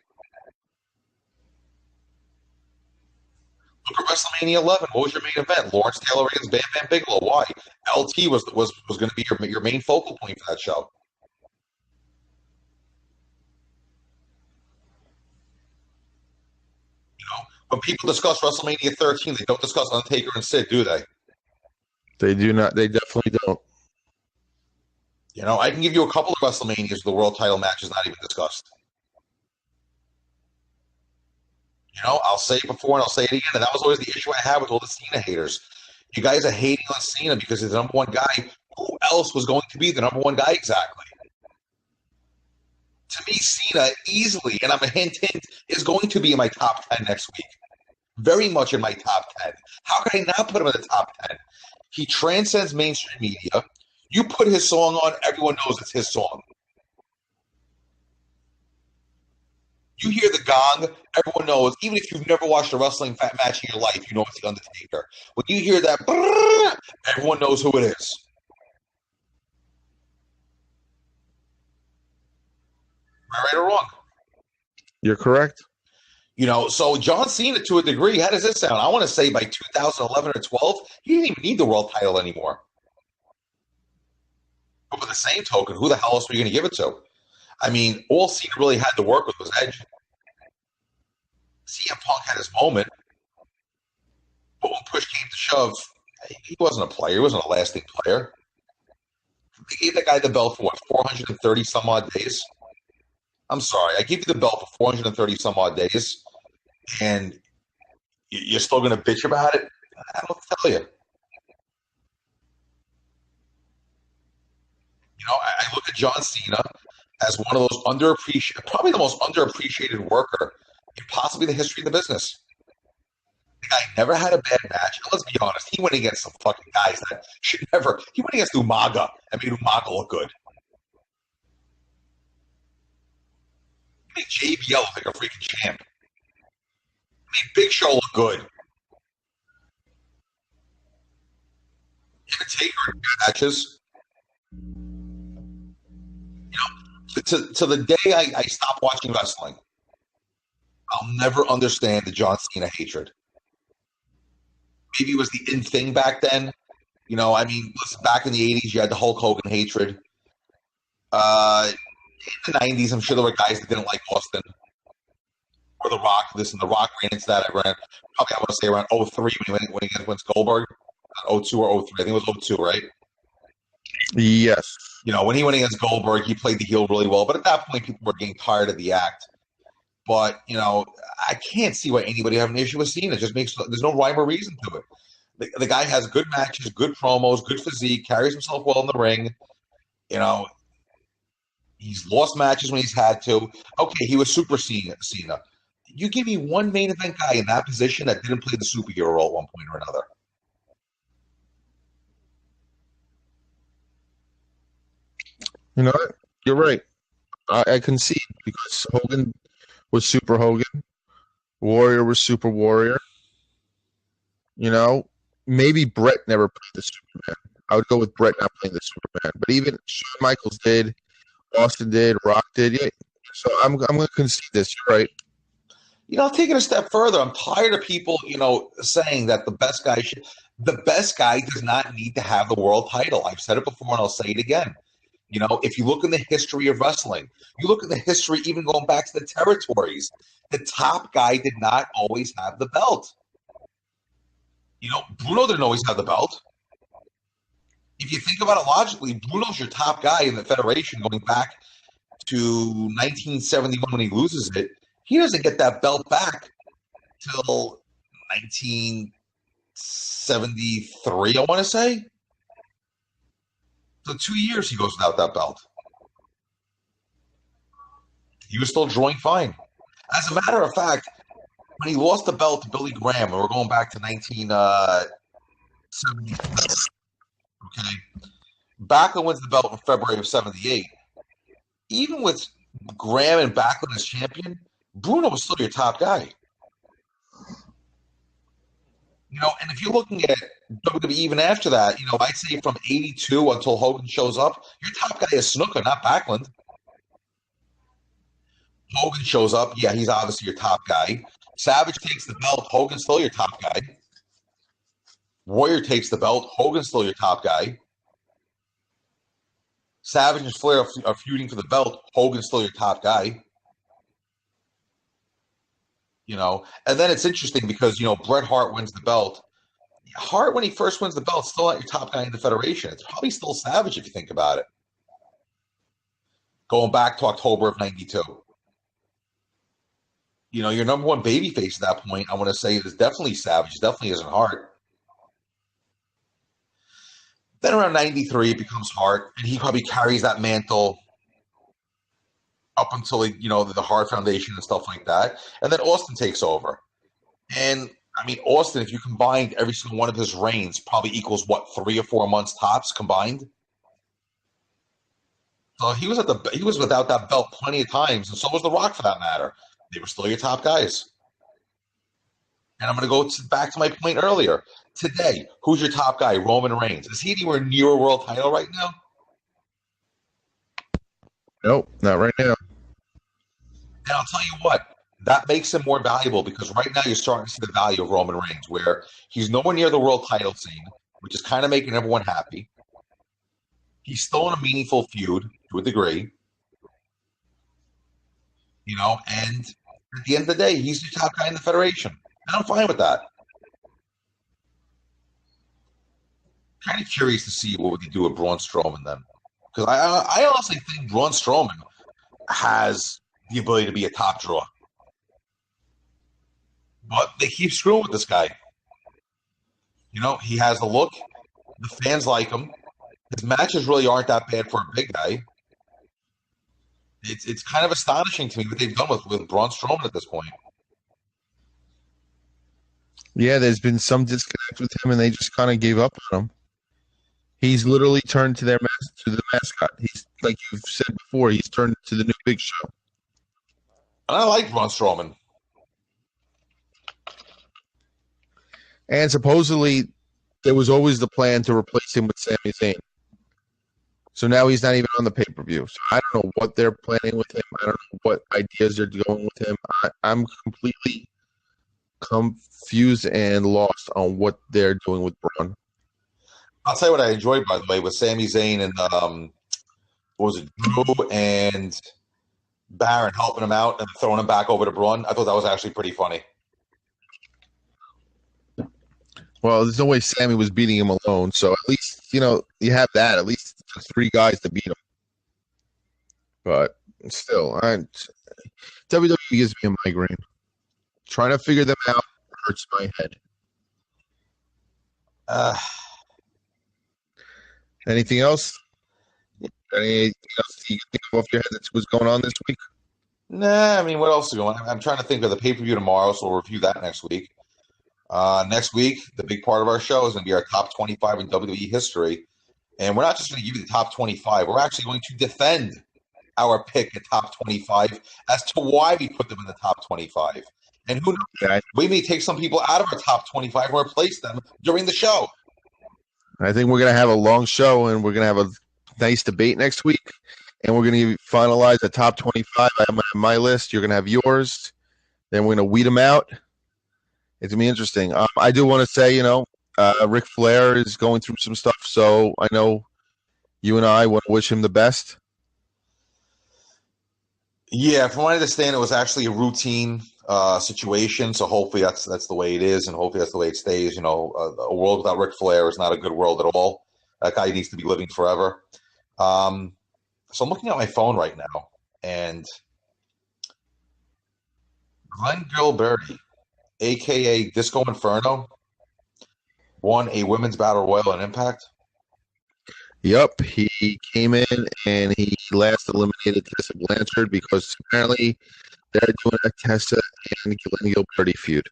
Look at WrestleMania 11. What was your main event? Lawrence Taylor against Bam Bam Bigelow. Why? LT was going to be your main focal point for that show. When people discuss WrestleMania 13, they don't discuss Undertaker and Sid, do they? They do not. They definitely don't. I can give you a couple of WrestleManias where the world title match is not even discussed. I'll say it before and I'll say it again, and that was always the issue I had with all the Cena haters. You guys are hating on Cena because he's the number one guy. Who else was going to be the number one guy exactly? To me, Cena easily, and I'm a hint, is going to be in my top 10 next week. Very much in my top 10. How can I not put him in the top 10? He transcends mainstream media. You put his song on, everyone knows it's his song. You hear the gong, everyone knows. Even if you've never watched a wrestling match in your life, you know it's The Undertaker. When you hear that, everyone knows who it is. Am I right or wrong? You're correct. So John Cena, to a degree, how does this sound? I want to say by 2011 or 12, he didn't even need the world title anymore. But by the same token, who the hell else were you going to give it to? I mean, all Cena really had to work with was Edge. CM Punk had his moment, but when push came to shove, he wasn't a player. He wasn't a lasting player. They gave that guy the belt for, 430 some odd days? I'm sorry. I give you the belt for 430 some odd days, and you're still going to bitch about it? I don't tell you. I look at John Cena as one of those underappreciated, probably the most underappreciated worker in possibly the history of the business. The guy never had a bad match. And let's be honest, he went against some fucking guys that should never. He went against Umaga and made Umaga look good. He made JBL look like a freaking champ. He made Big Show look good. He Taker in matches. To the day I stop watching wrestling, I'll never understand the John Cena hatred. Maybe it was the in thing back then. Listen, back in the 80s, you had the Hulk Hogan hatred. In the 90s, I'm sure there were guys that didn't like Austin. Or The Rock. Listen, The Rock ran into that. Probably, I want to say around 03 when he went against Goldberg. 02 or 03. I think it was 02, right? Yes. When he went against Goldberg, he played the heel really well. But at that point, people were getting tired of the act. But, I can't see why anybody have an issue with Cena. It just there's no rhyme or reason to it. The guy has good matches, good promos, good physique, carries himself well in the ring. He's lost matches when he's had to. Okay, he was SuperCena. You give me one main event guy in that position that didn't play the superhero role at one point or another. You're right. I concede because Hogan was Super Hogan. Warrior was Super Warrior. Maybe Brett never played the Superman. I would go with Brett not playing the Superman. But even Shawn Michaels did, Austin did, Rock did. Yeah. So I'm going to concede this. You're right. Taking a step further, I'm tired of people, saying that the best guy does not need to have the world title. I've said it before and I'll say it again. You know, if you look in the history of wrestling, you look at the history even going back to the territories, the top guy did not always have the belt. You know, Bruno didn't always have the belt. If you think about it logically, Bruno's your top guy in the Federation going back to 1971 when he loses it. He doesn't get that belt back till 1973, I want to say. So 2 years he goes without that belt. He was still drawing fine. As a matter of fact, when he lost the belt to Billy Graham, and we're going back to 1970, okay, Backlund wins the belt in February of 78. Even with Graham and Backlund as champion, Bruno was still your top guy. You know, and if you're looking at WWE even after that, you know, I'd say from 82 until Hogan shows up, your top guy is Snuka, not Backlund. Hogan shows up, yeah, he's obviously your top guy. Savage takes the belt, Hogan's still your top guy. Warrior takes the belt, Hogan's still your top guy. Savage and Flair are feuding for the belt, Hogan's still your top guy. You know, and then it's interesting because, you know, Bret Hart wins the belt. Hart, when he first wins the belt, still not your top guy in the Federation. It's probably still Savage if you think about it. Going back to October of 92. You know, your number one babyface at that point, I want to say, is definitely Savage. Definitely isn't Hart. Then around 93, it becomes Hart, and he probably carries that mantle up until, you know, the Hart Foundation and stuff like that. And then Austin takes over. And, I mean, Austin, if you combined every single one of his reigns, probably equals, what, 3 or 4 months tops combined? So he was without that belt plenty of times, and so was The Rock for that matter. They were still your top guys. And I'm going to go back to my point earlier. Today, who's your top guy? Roman Reigns. Is he anywhere near a world title right now? Nope, not right now. And I'll tell you what, that makes him more valuable because right now you're starting to see the value of Roman Reigns, where he's nowhere near the world title scene, which is kind of making everyone happy. He's still in a meaningful feud to a degree. You know, and at the end of the day, he's the top guy in the Federation. And I'm fine with that. Kind of curious to see what we could do with Braun Strowman then. Because I honestly think Braun Strowman has the ability to be a top draw. But they keep screwing with this guy. You know, he has the look. The fans like him. His matches really aren't that bad for a big guy. It's kind of astonishing to me what they've done with Braun Strowman at this point. Yeah, there's been some disconnect with him, and they just kind of gave up on him. He's literally turned to the mascot. He's, like you've said before, he's turned to the new Big Show. And I like Braun Strowman. And supposedly, there was always the plan to replace him with Sami Zayn. So now he's not even on the pay-per-view. So I don't know what they're planning with him. I don't know what ideas they're going with him. I'm completely confused and lost on what they're doing with Braun. I'll tell you what I enjoyed, by the way, with Sami Zayn and what was it, Drew and Baron helping him out and throwing him back over to Braun. I thought that was actually pretty funny. Well, there's no way Sammy was beating him alone. So at least, you know, you have that. At least 3 guys to beat him. But still, WWE gives me a migraine. Trying to figure them out hurts my head. Anything else? Anything else you can think of off your head that was going on this week? Nah, I mean, what else is going on? I'm trying to think of the pay-per-view tomorrow, so we'll review that next week. Next week, the big part of our show is going to be our top 25 in WWE history. And we're not just going to give you the top 25. We're actually going to defend our pick at top 25 as to why we put them in the top 25. And who knows, we may take some people out of our top 25 and replace them during the show. I think we're going to have a long show, and we're going to have a nice debate next week. And we're going to finalize the top 25. I'm going to have my list. You're going to have yours. Then we're going to weed them out. It's going to be interesting. I do want to say, you know, Ric Flair is going through some stuff, so I know You and I want to wish him the best. Yeah, from what I understand, it was actually a routine situation. So hopefully that's the way it is, and hopefully that's the way it stays. You know, a world without Ric Flair is not a good world at all. That guy needs to be living forever. So I'm looking at my phone right now, and Glenn Gilberti, a.k.a. Disco Inferno, won a women's battle royal in Impact. Yep, he came in and he last eliminated Tessa Blanchard because apparently they're doing a Tessa and Glenn Gilberti feud.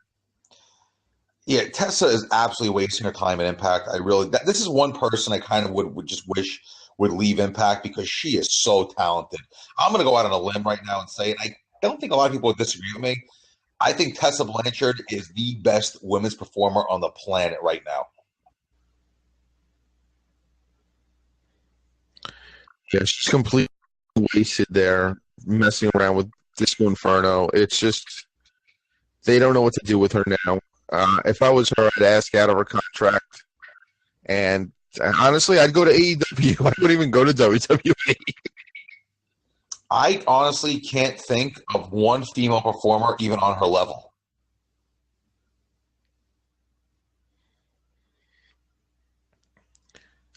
Yeah, Tessa is absolutely wasting her time at Impact. This is one person I kind of would just wish would leave Impact because she is so talented. I'm going to go out on a limb right now and say it. I don't think a lot of people would disagree with me. I think Tessa Blanchard is the best women's performer on the planet right now. Yeah, she's completely wasted there, messing around with Disco Inferno. It's just they don't know what to do with her now. If I was her, I'd ask out of her contract. And honestly, I'd go to AEW. I wouldn't even go to WWE. I honestly can't think of one female performer even on her level.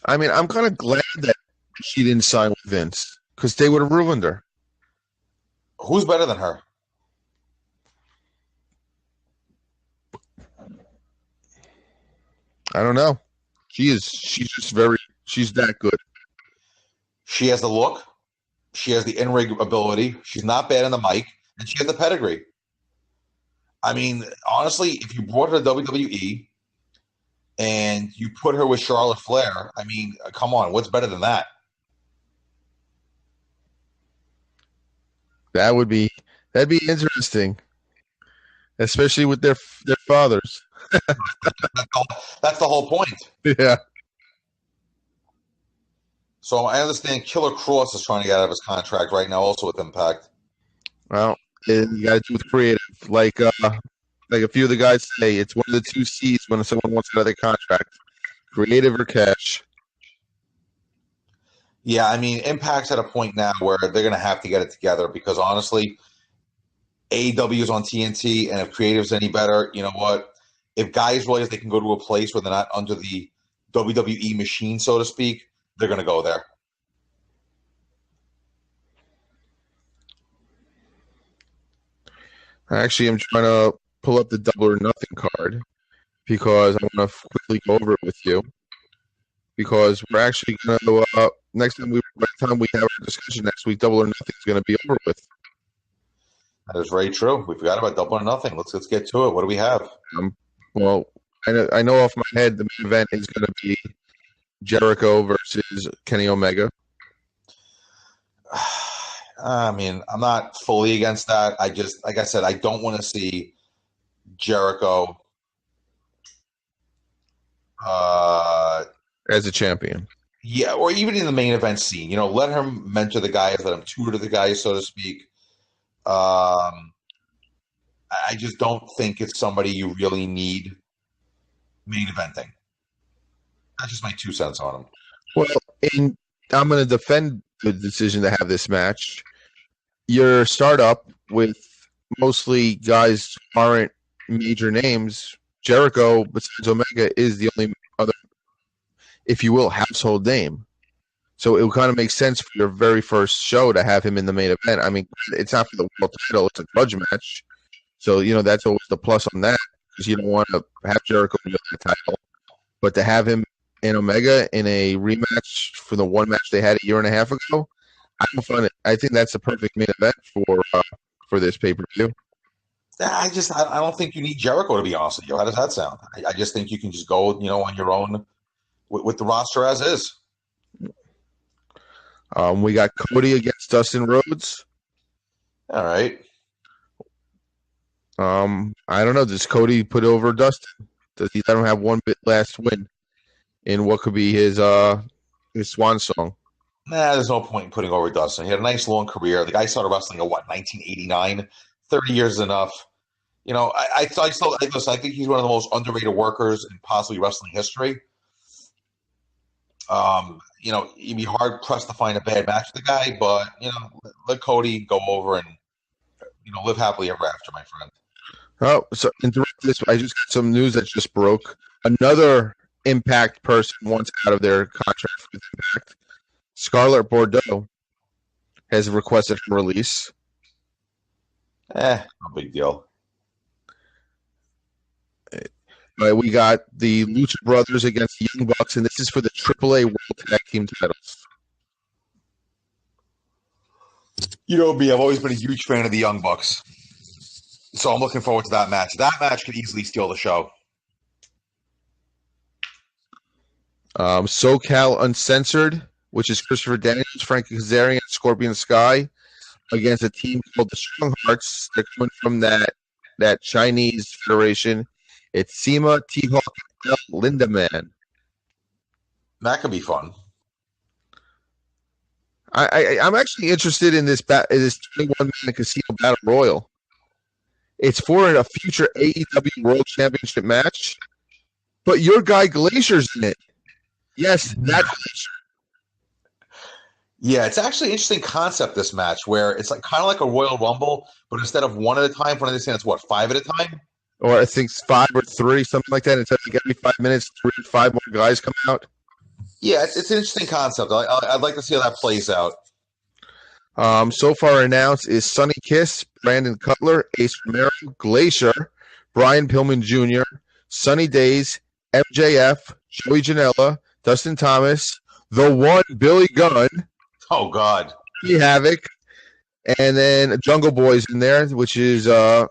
I mean, I'm kind of glad that she didn't sign with Vince because they would have ruined her. Who's better than her? I don't know. She's that good. She has the look. She has the in-ring ability. She's not bad on the mic, and she has the pedigree. I mean, honestly, if you brought her to WWE and you put her with Charlotte Flair, I mean, come on, what's better than that? That'd be interesting, especially with their fathers. That's the whole point. Yeah. So I understand Killer Cross is trying to get out of his contract right now, also with Impact. Well, you got to do with creative, like a few of the guys say. It's one of the two C's when someone wants out of their contract: creative or cash. Yeah, I mean, Impact's at a point now where they're going to have to get it together because honestly, AEW is on TNT, and if creative's any better, you know what? If guys realize they can go to a place where they're not under the WWE machine, so to speak, they're going to go there. Actually, I'm trying to pull up the Double or Nothing card because I want to quickly go over it with you. Because we're actually going to by the time we have our discussion next week, Double or Nothing is going to be over with. That is very true. We forgot about Double or Nothing. Let's get to it. What do we have? Well, I know off my head the main event is going to be Jericho versus Kenny Omega. I mean, I'm not fully against that. I just, like I said, I don't want to see Jericho as a champion. Yeah, or even in the main event scene. You know, let him mentor the guys, let him tutor the guys, so to speak. I just don't think it's somebody you really need main eventing. That's just my 2 cents on him. Well, I'm going to defend the decision to have this match. Your startup with mostly guys who aren't major names, Jericho, besides Omega, is the only other, if you will, household name. So it would kind of make sense for your very first show to have him in the main event. I mean, it's not for the world title; it's a grudge match. So that's always the plus on that because you don't want to have Jericho win the title, but to have him and Omega in a rematch for the one match they had a year and a half ago, I think that's the perfect main event for this pay-per-view. I don't think you need Jericho, to be honest with you. How does that sound? I just think you can just go, on your own with the roster as is. We got Cody against Dustin Rhodes. All right. I don't know. Does Cody put over Dustin? Does he let him have one last win in what could be his swan song? Nah, there's no point in putting over Dustin. He had a nice long career. The guy started wrestling in 1989? 30 years is enough. I think he's one of the most underrated workers in possibly wrestling history. You'd be hard pressed to find a bad match for the guy, but let Cody go over and live happily ever after, my friend. Oh, so interrupt this. I just got some news that just broke. Another Impact person wants out of their contract with Impact. Scarlett Bordeaux has requested her release. No big deal. We got the Lucha Brothers against the Young Bucks, and this is for the AAA World Tag Team titles. You know me, I've always been a huge fan of the Young Bucks. So I'm looking forward to that match. That match could easily steal the show. SoCal Uncensored, which is Christopher Daniels, Frankie Kazarian, Scorpion Sky, against a team called the Strong Hearts. They're coming from that Chinese federation. It's Seema, T-Hawk, and El Lindaman. That could be fun. I'm actually interested in this 21-man casino battle royal. It's for a future AEW World Championship match, but your guy Glacier's in it. Yes, that Glacier. Yeah, it's actually an interesting concept, this match, where it's kind of like a Royal Rumble, but instead of one at a time, for understand it's 5 at a time? Or I think 5 or 3, something like that. It's like every 5 minutes, 3 or 5 more guys come out. Yeah, it's an interesting concept. I'd like to see how that plays out. So far announced is Sonny Kiss, Brandon Cutler, Ace Romero, Glacier, Brian Pillman Jr., Sunny Days, MJF, Joey Janela, Dustin Thomas, the one Billy Gunn. Oh, God. Havoc. And then Jungle Boy's in there, which is Dylan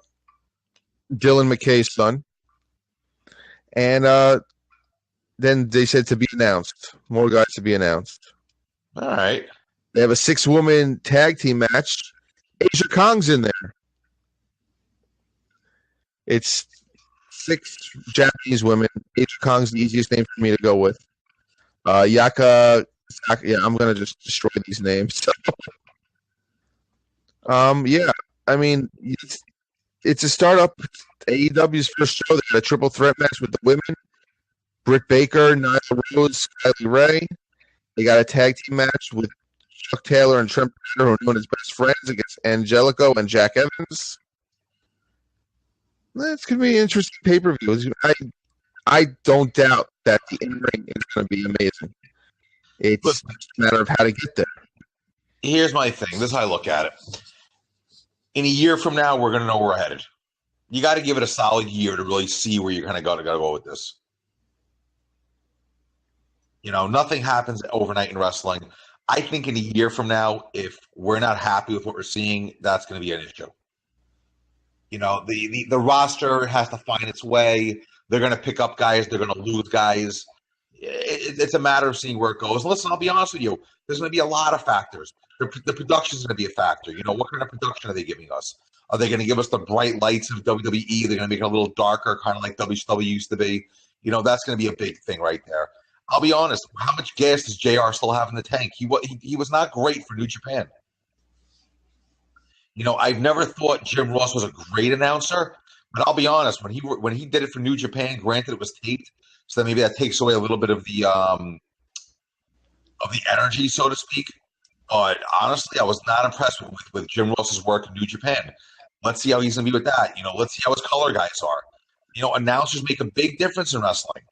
McKay's son. And then they said to be announced. More guys to be announced. All right. They have a 6-woman tag team match. Asia Kong's in there. It's 6 Japanese women. Asia Kong's the easiest name for me to go with. Yaka. Yeah, I'm going to just destroy these names. Yeah, I mean, it's a startup. AEW's first show. They got a triple threat match with the women. Britt Baker, Nyla Rose, Kylie Ray. They got a tag team match with Chuck Taylor and Trent Barrett, who are known as best friends, against Angelico and Jack Evans. That's going to be an interesting pay-per-view. I don't doubt that the in-ring is going to be amazing. It's just a matter of how to get there. Here's my thing. This is how I look at it. In a year from now, we're going to know where we're headed. You got to give it a solid year to really see where you're kind of got to go with this. Nothing happens overnight in wrestling. I think in a year from now, if we're not happy with what we're seeing, that's going to be an issue. The roster has to find its way. They're going to pick up guys. They're going to lose guys. It's a matter of seeing where it goes. Listen, I'll be honest with you. There's going to be a lot of factors. The production is going to be a factor. What kind of production are they giving us? Are they going to give us the bright lights of WWE? They're going to make it a little darker, kind of like WCW used to be. That's going to be a big thing right there. I'll be honest. How much gas does JR still have in the tank? He was not great for New Japan. I've never thought Jim Ross was a great announcer, but I'll be honest. When he did it for New Japan, granted it was taped, so maybe that takes away a little bit of the energy, so to speak. But honestly, I was not impressed with Jim Ross's work in New Japan. Let's see how he's going to be with that. Let's see how his color guys are. Announcers make a big difference in wrestling.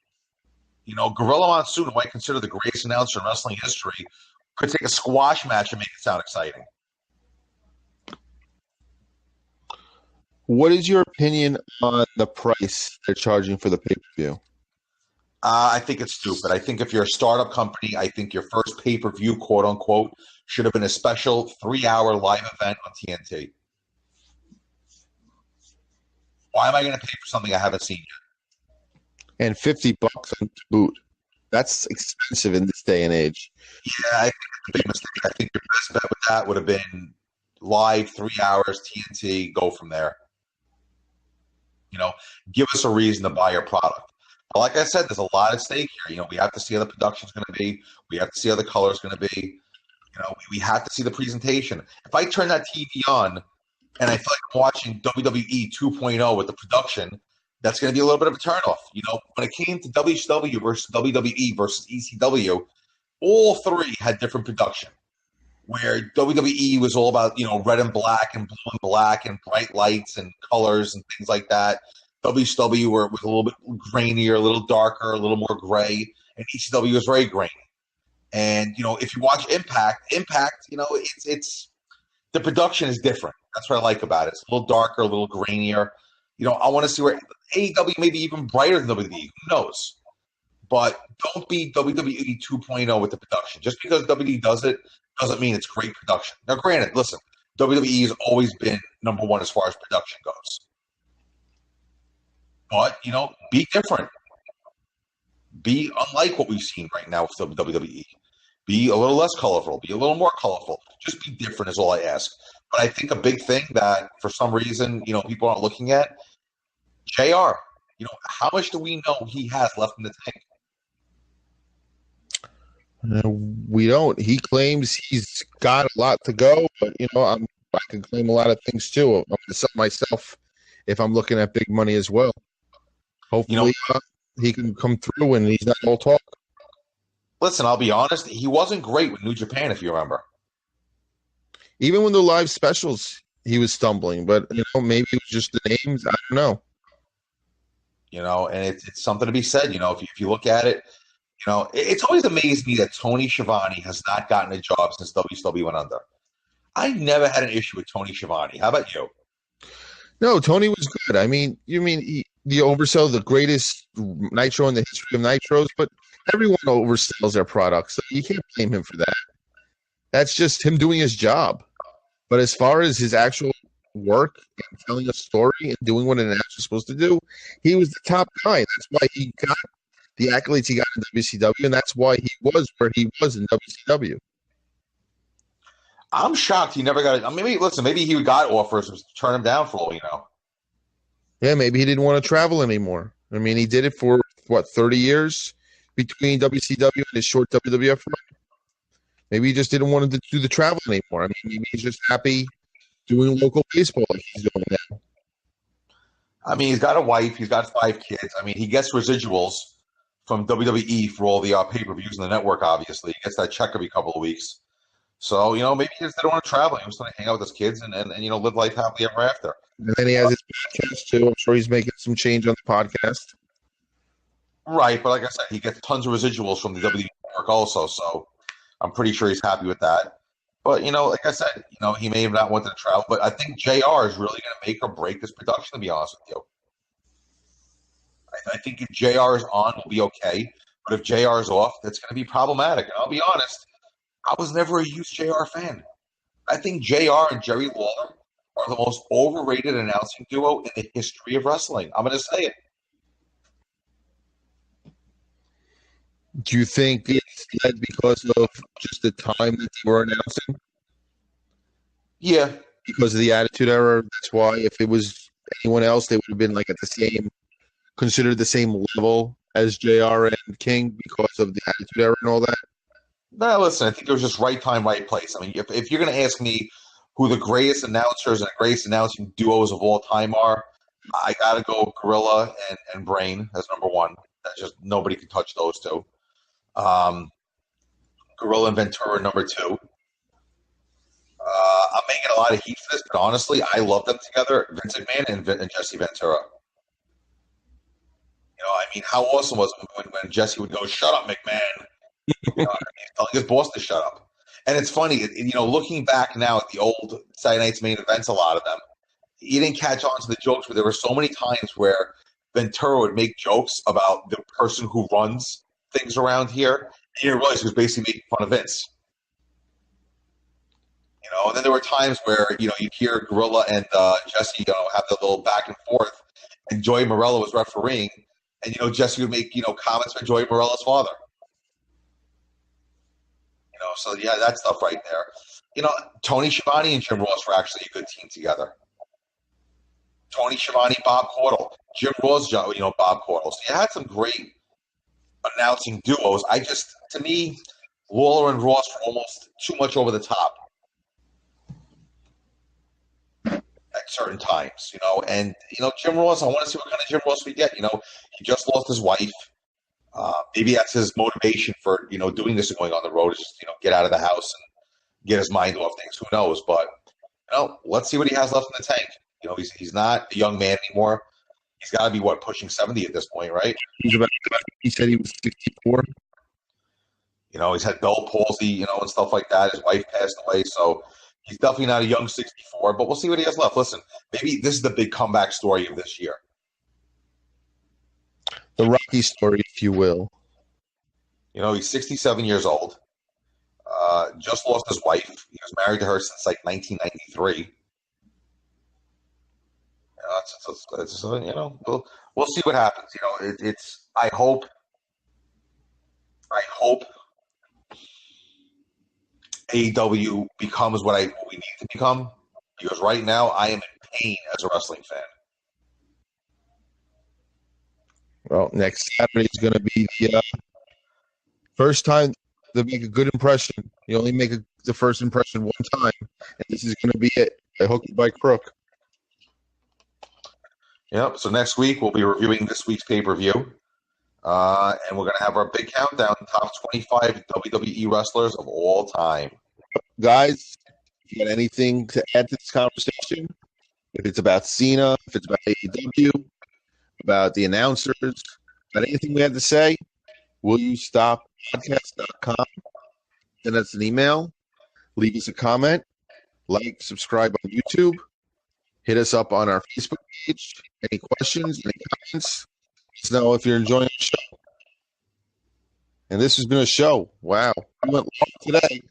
Gorilla Monsoon, who I consider the greatest announcer in wrestling history, could take a squash match and make it sound exciting. What is your opinion on the price they're charging for the pay-per-view? I think it's stupid. I think if you're a startup company, I think your first pay-per-view, quote-unquote, should have been a special 3-hour live event on TNT. Why am I going to pay for something I haven't seen yet? And $50 on boot. That's expensive in this day and age. Yeah, I think it's a big mistake. I think your best bet with that would have been live, 3 hours, TNT, go from there. Give us a reason to buy your product. But like I said, there's a lot at stake here. We have to see how the production's going to be. We have to see how the color's going to be. We have to see the presentation. If I turn that TV on and I feel like I'm watching WWE 2.0 with the production, that's going to be a little bit of a turnoff. When it came to WCW versus WWE versus ECW, all three had different production. Where WWE was all about, red and black and blue and black and bright lights and colors and things like that. WCW was a little bit grainier, a little darker, a little more gray, and ECW was very grainy. And if you watch Impact, it's the production is different. That's what I like about it. It's a little darker, a little grainier. I want to see where AEW may be even brighter than WWE. Who knows? But don't be WWE 2.0 with the production. Just because WWE does it doesn't mean it's great production. Now, granted, listen, WWE has always been number one as far as production goes. But, be different. Be unlike what we've seen right now with WWE. Be a little less colorful. Be a little more colorful. Just be different is all I ask. But I think a big thing that, for some reason, people aren't looking at, JR. How much do we know he has left in the tank? We don't. He claims he's got a lot to go, but I can claim a lot of things too. I'm going to sell myself if I'm looking at big money as well. Hopefully, he can come through and he's not all talk. Listen, I'll be honest. He wasn't great with New Japan, if you remember. Even when the live specials, he was stumbling. But maybe it was just the names. I don't know. And it's something to be said. If you look at it. It's always amazed me that Tony Schiavone has not gotten a job since WCW went under. I never had an issue with Tony Schiavone. How about you? No, Tony was good. I mean, he oversell the greatest Nitro in the history of Nitros, but everyone oversells their products, so you can't blame him for that. That's just him doing his job. But as far as his actual work and telling a story and doing what an actor is supposed to do, he was the top guy. That's why he got the accolades he got in WCW, and that's why he was where he was in WCW. I'm shocked he never got it. I mean, maybe he got offers to turn him down for all you know. Yeah, maybe he didn't want to travel anymore. I mean, he did it for, 30 years between WCW and his short WWF run? Maybe he just didn't want to do the travel anymore. I mean, maybe he's just happy doing local baseball like he's doing now. I mean, he's got a wife. He's got 5 kids. I mean, he gets residuals from WWE for all the pay-per-views on the network, obviously. He gets that check every couple of weeks. So, maybe he just didn't want to travel. He was going to hang out with his kids and live life happily ever after. And then he has his podcast, too. I'm sure he's making some change on the podcast. Right, but like I said, he gets tons of residuals from the WWE network also, so I'm pretty sure he's happy with that. But, like I said, he may have not wanted to travel, but I think JR is really going to make or break this production, to be honest with you. I think if JR is on, we'll be okay. But if JR is off, that's going to be problematic. And I'll be honest, I was never a huge JR fan. I think JR and Jerry Lawler are the most overrated announcing duo in the history of wrestling. I'm going to say it. Do you think it's led because of just the time that they were announcing? Yeah. Because of the Attitude Era? That's why if it was anyone else, they would have been considered the same level as JR and King because of the Attitude Era and all that? No, listen, I think it was just right time, right place. I mean, if you're going to ask me who the greatest announcers and the greatest announcing duos of all time are, I got to go Gorilla and Brain as number one. That's just nobody can touch those two. Gorilla and Ventura number 2. I'm making a lot of heat for this, but honestly, I love them together, Vince McMahon and Jesse Ventura. I mean, how awesome was it when Jesse would go, "Shut up, McMahon." Telling his boss to shut up. And it's funny, looking back now at the old Saturday Night's Main Events, a lot of them, you didn't catch on to the jokes, but there were so many times where Ventura would make jokes about the person who runs things around here, and you didn't realize he was basically making fun of Vince. And then there were times where, you'd hear Gorilla and Jesse, have the little back and forth, and Joey Morello was refereeing, and, Jesse would make, comments about Joey Morello's father. So, yeah, that stuff right there. Tony Schiavone and Jim Ross were actually a good team together. Tony Schiavone, Bob Caudle. Jim Ross, Bob Caudle. So you had some great announcing duos. To me, Lawler and Ross were almost too much over the top at certain times, and Jim Ross, I want to see what kind of Jim Ross we get. He just lost his wife. Maybe that's his motivation for doing this and going on the road is just get out of the house and get his mind off things. Who knows? But let's see what he has left in the tank. He's not a young man anymore. He's got to be pushing 70 at this point, right? He said he was 64. He's had Bell palsy, and stuff like that. His wife passed away, so he's definitely not a young 64. But we'll see what he has left. Listen, maybe this is the big comeback story of this year. The Rocky story, if you will. He's 67 years old. Just lost his wife. He was married to her since 1993. We'll see what happens. I hope AEW becomes what we need to become, because right now I am in pain as a wrestling fan. Well, next Saturday is going to be the first time to make a good impression. You only make the first impression one time, and this is going to be it. By hook or by crook. Yep. So next week we'll be reviewing this week's pay-per-view, and we're going to have our big countdown: top 25 WWE wrestlers of all time. Guys, if you got anything to add to this conversation, if it's about Cena, if it's about AEW, about the announcers, about anything we had to say, will you stop podcast.com? Send us an email, leave us a comment, like, subscribe on YouTube, hit us up on our Facebook page. Any questions, any comments, let us know if you're enjoying the show. And this has been a show. Wow. We went long today.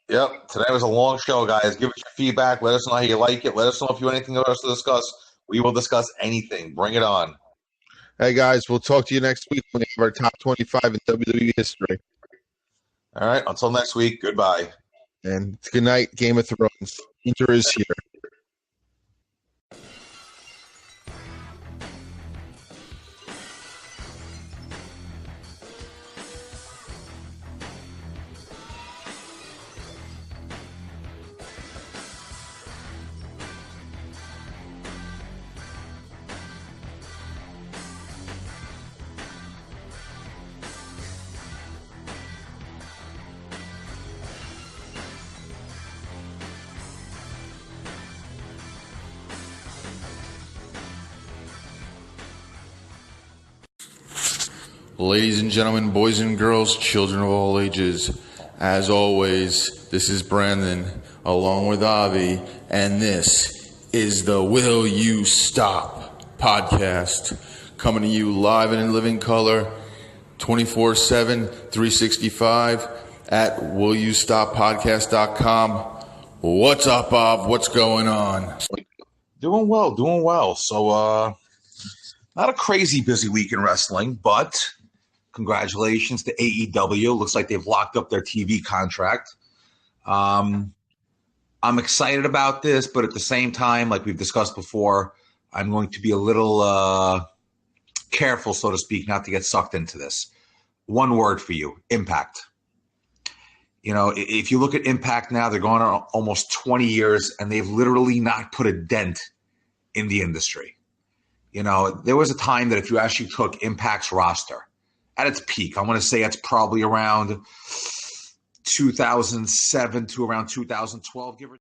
Yep. Today was a long show, guys. Give us your feedback. Let us know how you like it. Let us know if you have anything else to discuss. We will discuss anything. Bring it on. Hey, guys, we'll talk to you next week when we have our top 25 in WWE history. All right. Until next week, goodbye. And good night, Game of Thrones. Winter is here. Ladies and gentlemen, boys and girls, children of all ages, as always, this is Brandon, along with Avi, and this is the Will You Stop podcast, coming to you live and in living color, 24/7, 365, at willyoustoppodcast.com. What's up, Bob? What's going on? Doing well. So, not a crazy busy week in wrestling, but congratulations to AEW. Looks like they've locked up their TV contract. I'm excited about this, but at the same time, like we've discussed before, I'm going to be a little careful, so to speak, not to get sucked into this. One word for you: Impact. If you look at Impact now, they're going on almost 20 years, and they've literally not put a dent in the industry. There was a time that if you actually took Impact's roster at its peak, I want to say it's probably around 2007 to around 2012, give or